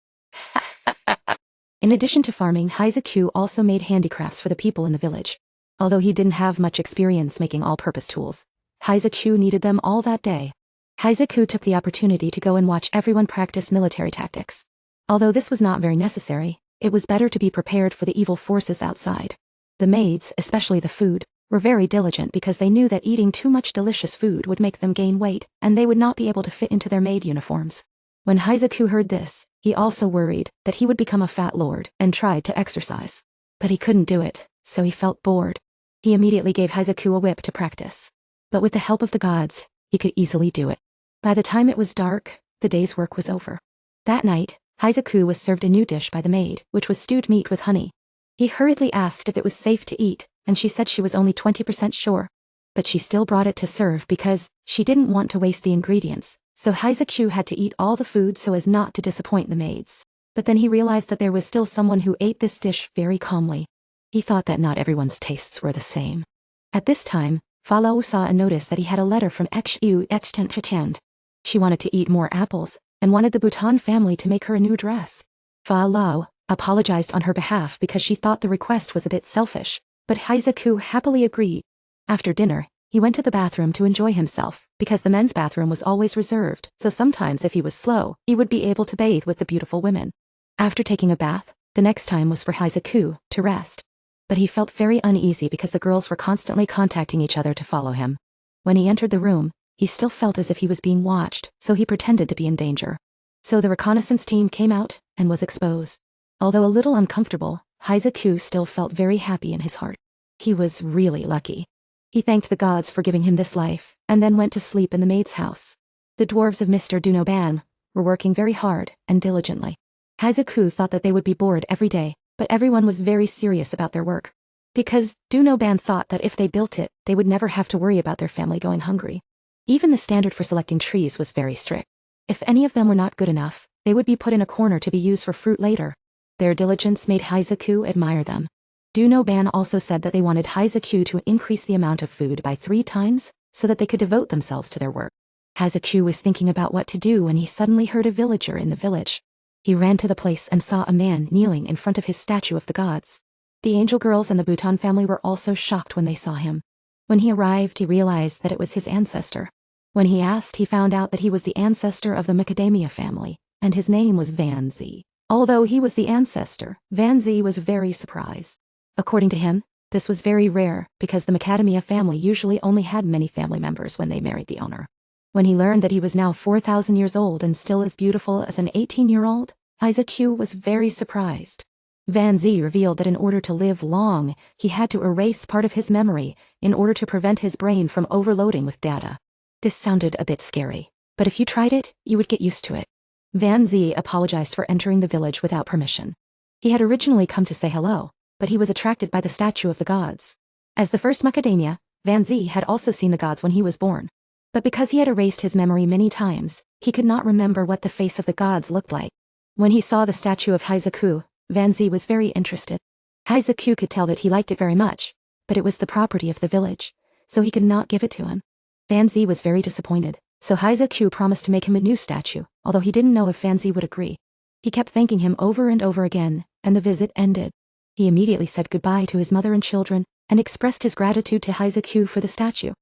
In addition to farming, Hisaku also made handicrafts for the people in the village. Although he didn't have much experience making all-purpose tools, Hisaku needed them all that day. Hisaku took the opportunity to go and watch everyone practice military tactics. Although this was not very necessary, it was better to be prepared for the evil forces outside. The maids, especially the food, were very diligent because they knew that eating too much delicious food would make them gain weight, and they would not be able to fit into their maid uniforms. When Hisaku heard this, he also worried that he would become a fat lord and tried to exercise. But he couldn't do it, so he felt bored. He immediately gave Hisaku a whip to practice. But with the help of the gods, he could easily do it. By the time it was dark, the day's work was over. That night, Hisaku was served a new dish by the maid, which was stewed meat with honey. He hurriedly asked if it was safe to eat, and she said she was only 20% sure. But she still brought it to serve because she didn't want to waste the ingredients, so Hisaku had to eat all the food so as not to disappoint the maids. But then he realized that there was still someone who ate this dish very calmly. He thought that not everyone's tastes were the same. At this time, Falau saw and noticed that he had a letter from Xu Extent. She wanted to eat more apples, and wanted the Bhutan family to make her a new dress. Falau apologized on her behalf because she thought the request was a bit selfish, but Hisaku happily agreed. After dinner, he went to the bathroom to enjoy himself, because the men's bathroom was always reserved, so sometimes if he was slow, he would be able to bathe with the beautiful women. After taking a bath, the next time was for Hisaku to rest. But he felt very uneasy because the girls were constantly contacting each other to follow him. When he entered the room, he still felt as if he was being watched, so he pretended to be in danger. So the reconnaissance team came out and was exposed. Although a little uncomfortable, Hisaku still felt very happy in his heart. He was really lucky. He thanked the gods for giving him this life, and then went to sleep in the maid's house. The dwarves of Mr. Dunoban were working very hard and diligently. Hisaku thought that they would be bored every day, but everyone was very serious about their work. Because Dunoban thought that if they built it, they would never have to worry about their family going hungry. Even the standard for selecting trees was very strict. If any of them were not good enough, they would be put in a corner to be used for fruit later. Their diligence made Hisaku admire them. Dunoban also said that they wanted Hisaku to increase the amount of food by 3 times, so that they could devote themselves to their work. Hisaku was thinking about what to do when he suddenly heard a villager in the village. He ran to the place and saw a man kneeling in front of his statue of the gods. The angel girls and the Bhutan family were also shocked when they saw him. When he arrived, he realized that it was his ancestor. When he asked, he found out that he was the ancestor of the macadamia family, and his name was Vanzi. Although he was the ancestor, Vanzi was very surprised. According to him, this was very rare because the macadamia family usually only had many family members when they married the owner. When he learned that he was now 4,000 years old and still as beautiful as an 18-year-old, Hiraku was very surprised. Vanzi revealed that in order to live long, he had to erase part of his memory in order to prevent his brain from overloading with data. This sounded a bit scary, but if you tried it, you would get used to it. Vanzi apologized for entering the village without permission. He had originally come to say hello, but he was attracted by the statue of the gods. As the first macadamia, Vanzi had also seen the gods when he was born. But because he had erased his memory many times, he could not remember what the face of the gods looked like. When he saw the statue of Hiraku, Vanzi was very interested. Hiraku could tell that he liked it very much, but it was the property of the village, so he could not give it to him. Vanzi was very disappointed, so Hiraku promised to make him a new statue, although he didn't know if Vanzi would agree. He kept thanking him over and over again, and the visit ended. He immediately said goodbye to his mother and children, and expressed his gratitude to Hiraku for the statue.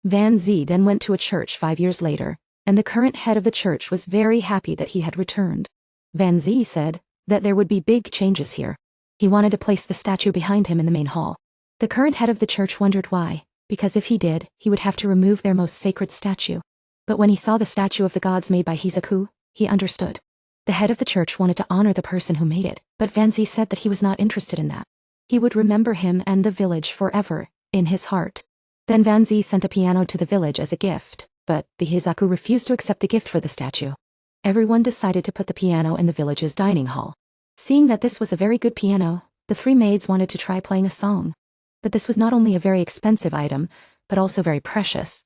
Vanzi then went to a church 5 years later, and the current head of the church was very happy that he had returned. Vanzi said that there would be big changes here. He wanted to place the statue behind him in the main hall. The current head of the church wondered why, because if he did, he would have to remove their most sacred statue. But when he saw the statue of the gods made by Hiraku, he understood. The head of the church wanted to honor the person who made it, but Vanzi said that he was not interested in that. He would remember him and the village forever, in his heart. Then Vanzi sent a piano to the village as a gift, but the Hiraku refused to accept the gift for the statue. Everyone decided to put the piano in the village's dining hall. Seeing that this was a very good piano, the 3 maids wanted to try playing a song. But this was not only a very expensive item, but also very precious.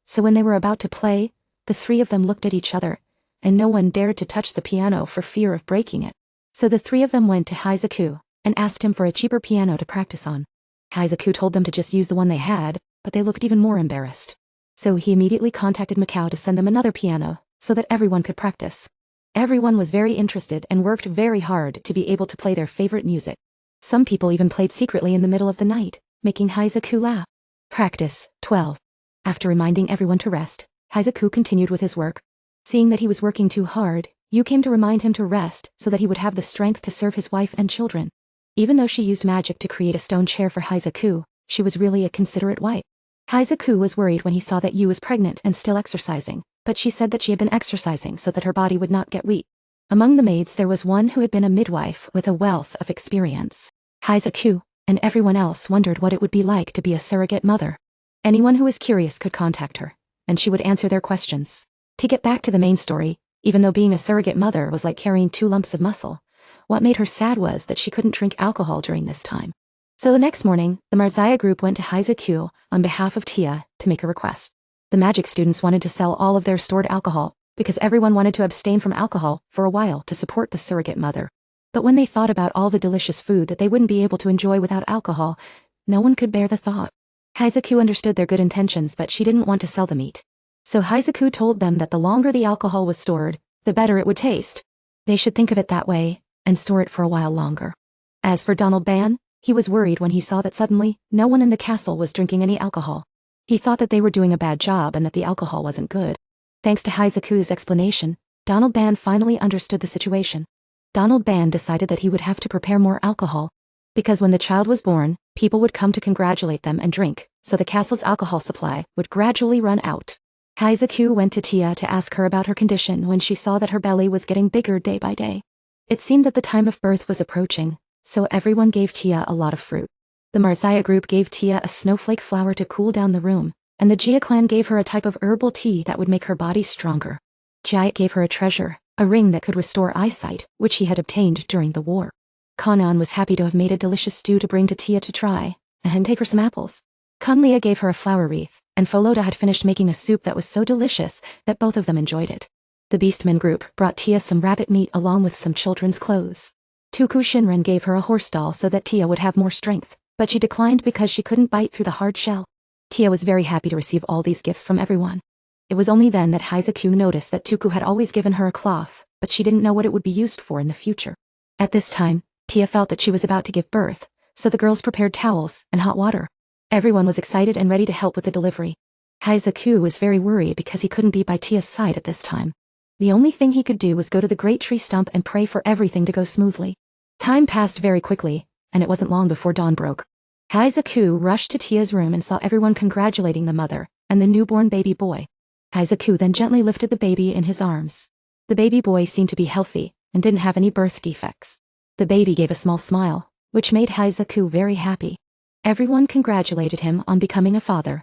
So when they were about to play, the 3 of them looked at each other, and no one dared to touch the piano for fear of breaking it. So the 3 of them went to Hiraku and asked him for a cheaper piano to practice on. Hiraku told them to just use the one they had, but they looked even more embarrassed. So he immediately contacted Macau to send them another piano, so that everyone could practice. Everyone was very interested and worked very hard to be able to play their favorite music. Some people even played secretly in the middle of the night, making Hiraku laugh. Practice 12. After reminding everyone to rest, Hiraku continued with his work. Seeing that he was working too hard, Yu came to remind him to rest so that he would have the strength to serve his wife and children. Even though she used magic to create a stone chair for Hiraku, she was really a considerate wife. Hiraku was worried when he saw that Yu was pregnant and still exercising, but she said that she had been exercising so that her body would not get weak. Among the maids there was one who had been a midwife with a wealth of experience. Hiraku and everyone else wondered what it would be like to be a surrogate mother. Anyone who was curious could contact her, and she would answer their questions. To get back to the main story, even though being a surrogate mother was like carrying 2 lumps of muscle, what made her sad was that she couldn't drink alcohol during this time. So the next morning, the Marzaya group went to Hiraku on behalf of Tia to make a request. The magic students wanted to sell all of their stored alcohol, because everyone wanted to abstain from alcohol for a while to support the surrogate mother. But when they thought about all the delicious food that they wouldn't be able to enjoy without alcohol, no one could bear the thought. Hiraku understood their good intentions, but she didn't want to sell the meat. So Hiraku told them that the longer the alcohol was stored, the better it would taste. They should think of it that way, and store it for a while longer. As for Donald Ban, he was worried when he saw that suddenly, no one in the castle was drinking any alcohol. He thought that they were doing a bad job and that the alcohol wasn't good. Thanks to Hiraku's explanation, Donald Ban finally understood the situation. Donald Ban decided that he would have to prepare more alcohol. Because when the child was born, people would come to congratulate them and drink, so the castle's alcohol supply would gradually run out. Hiraku went to Tia to ask her about her condition when she saw that her belly was getting bigger day by day. It seemed that the time of birth was approaching, so everyone gave Tia a lot of fruit. The Marzaya group gave Tia a snowflake flower to cool down the room, and the Jia clan gave her a type of herbal tea that would make her body stronger. Jia gave her a treasure, a ring that could restore eyesight, which he had obtained during the war. Kanan was happy to have made a delicious stew to bring to Tia to try, and take her some apples. Kunlia gave her a flower wreath, and Foloda had finished making a soup that was so delicious that both of them enjoyed it. The Beastmen group brought Tia some rabbit meat along with some children's clothes. Tuku Shinran gave her a horse doll so that Tia would have more strength, but she declined because she couldn't bite through the hard shell. Tia was very happy to receive all these gifts from everyone. It was only then that Hiraku noticed that Tuku had always given her a cloth, but but she didn't know what it would be used for in the future. At this time, Tia felt that she was about to give birth, so the girls prepared towels and hot water. Everyone was excited and ready to help with the delivery. Haizaku was very worried because he couldn't be by Tia's side at this time. The only thing he could do was go to the great tree stump and pray for everything to go smoothly. Time passed very quickly, and it wasn't long before dawn broke. Haizaku rushed to Tia's room and saw everyone congratulating the mother and the newborn baby boy. Haizaku then gently lifted the baby in his arms. The baby boy seemed to be healthy and didn't have any birth defects. The baby gave a small smile, which made Haizaku very happy. Everyone congratulated him on becoming a father.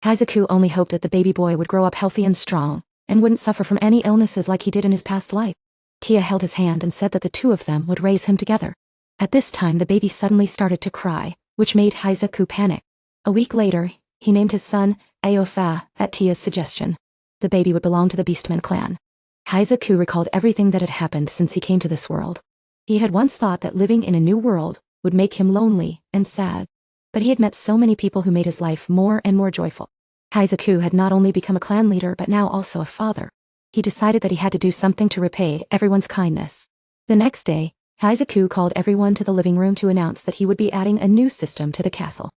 Haizaku only hoped that the baby boy would grow up healthy and strong, and wouldn't suffer from any illnesses like he did in his past life. Tia held his hand and said that the two of them would raise him together. At this time the baby suddenly started to cry, which made Haizaku panic. A week later, he named his son Aofa at Tia's suggestion. The baby would belong to the Beastman clan. Haizaku recalled everything that had happened since he came to this world. He had once thought that living in a new world would make him lonely and sad. But he had met so many people who made his life more and more joyful. Haizaku had not only become a clan leader but now also a father. He decided that he had to do something to repay everyone's kindness. The next day, Haizaku called everyone to the living room to announce that he would be adding a new system to the castle.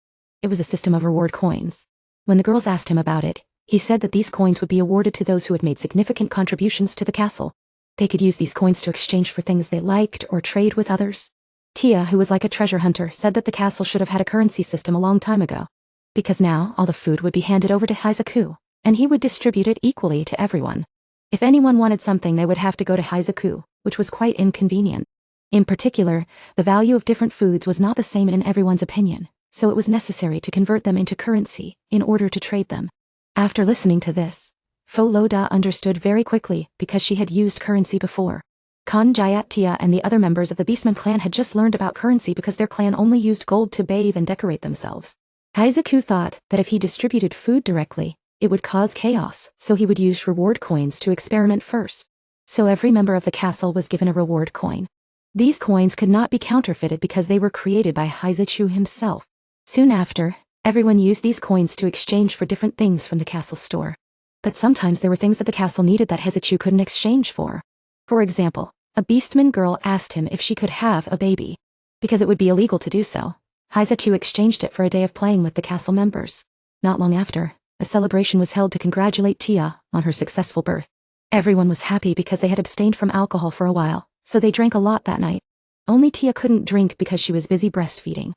It was a system of reward coins. When the girls asked him about it, he said that these coins would be awarded to those who had made significant contributions to the castle. They could use these coins to exchange for things they liked or trade with others. Tia, who was like a treasure hunter, said that the castle should have had a currency system a long time ago. Because now all the food would be handed over to Haizaku, and he would distribute it equally to everyone. If anyone wanted something, they would have to go to Haizaku, which was quite inconvenient. In particular, the value of different foods was not the same in everyone's opinion, so it was necessary to convert them into currency in order to trade them. After listening to this, Foloda understood very quickly because she had used currency before. Kanjayat, Tia and the other members of the Beastman clan had just learned about currency because their clan only used gold to bathe and decorate themselves. Haizaku thought that if he distributed food directly, it would cause chaos, so he would use reward coins to experiment first. So every member of the castle was given a reward coin. These coins could not be counterfeited because they were created by Haizaku himself. Soon after, everyone used these coins to exchange for different things from the castle store. But sometimes there were things that the castle needed that Haizaku couldn't exchange for. For example, a Beastman girl asked him if she could have a baby. Because it would be illegal to do so, Haizaku exchanged it for a day of playing with the castle members. Not long after, a celebration was held to congratulate Tia on her successful birth. Everyone was happy because they had abstained from alcohol for a while, so they drank a lot that night. Only Tia couldn't drink because she was busy breastfeeding.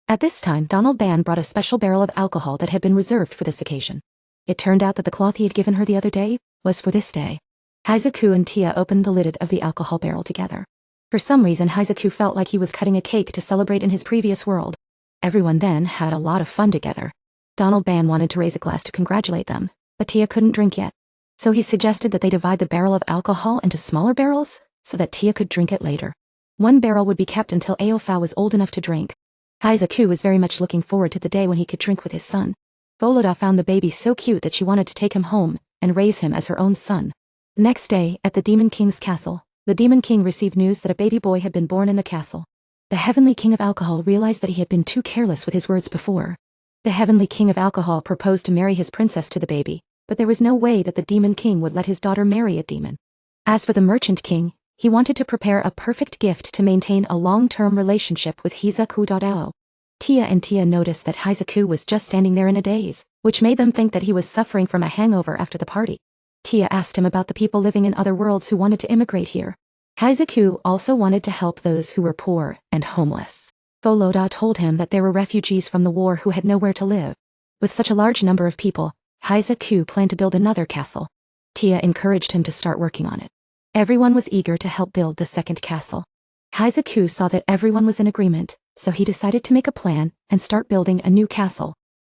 At this time, Donald Ban brought a special barrel of alcohol that had been reserved for this occasion. It turned out that the cloth he had given her the other day was for this day. Haizaku and Tia opened the lid of the alcohol barrel together. For some reason, Haizaku felt like he was cutting a cake to celebrate in his previous world. Everyone then had a lot of fun together. Donald Ban wanted to raise a glass to congratulate them, but Tia couldn't drink yet. So he suggested that they divide the barrel of alcohol into smaller barrels so that Tia could drink it later. One barrel would be kept until Aofa was old enough to drink. Haizaku was very much looking forward to the day when he could drink with his son. Foloda found the baby so cute that she wanted to take him home and raise him as her own son. The next day, at the Demon King's castle, the Demon King received news that a baby boy had been born in the castle. The Heavenly King of Alcohol realized that he had been too careless with his words before. The Heavenly King of Alcohol proposed to marry his princess to the baby, but there was no way that the Demon King would let his daughter marry a demon. As for the Merchant King, he wanted to prepare a perfect gift to maintain a long-term relationship with Haizaku. Tia noticed that Haizaku was just standing there in a daze, which made them think that he was suffering from a hangover after the party. Tia asked him about the people living in other worlds who wanted to immigrate here. Haizaku also wanted to help those who were poor and homeless. Foloda told him that there were refugees from the war who had nowhere to live. With such a large number of people, Haizaku planned to build another castle. Tia encouraged him to start working on it. Everyone was eager to help build the second castle. Haizaku saw that everyone was in agreement, so he decided to make a plan and start building a new castle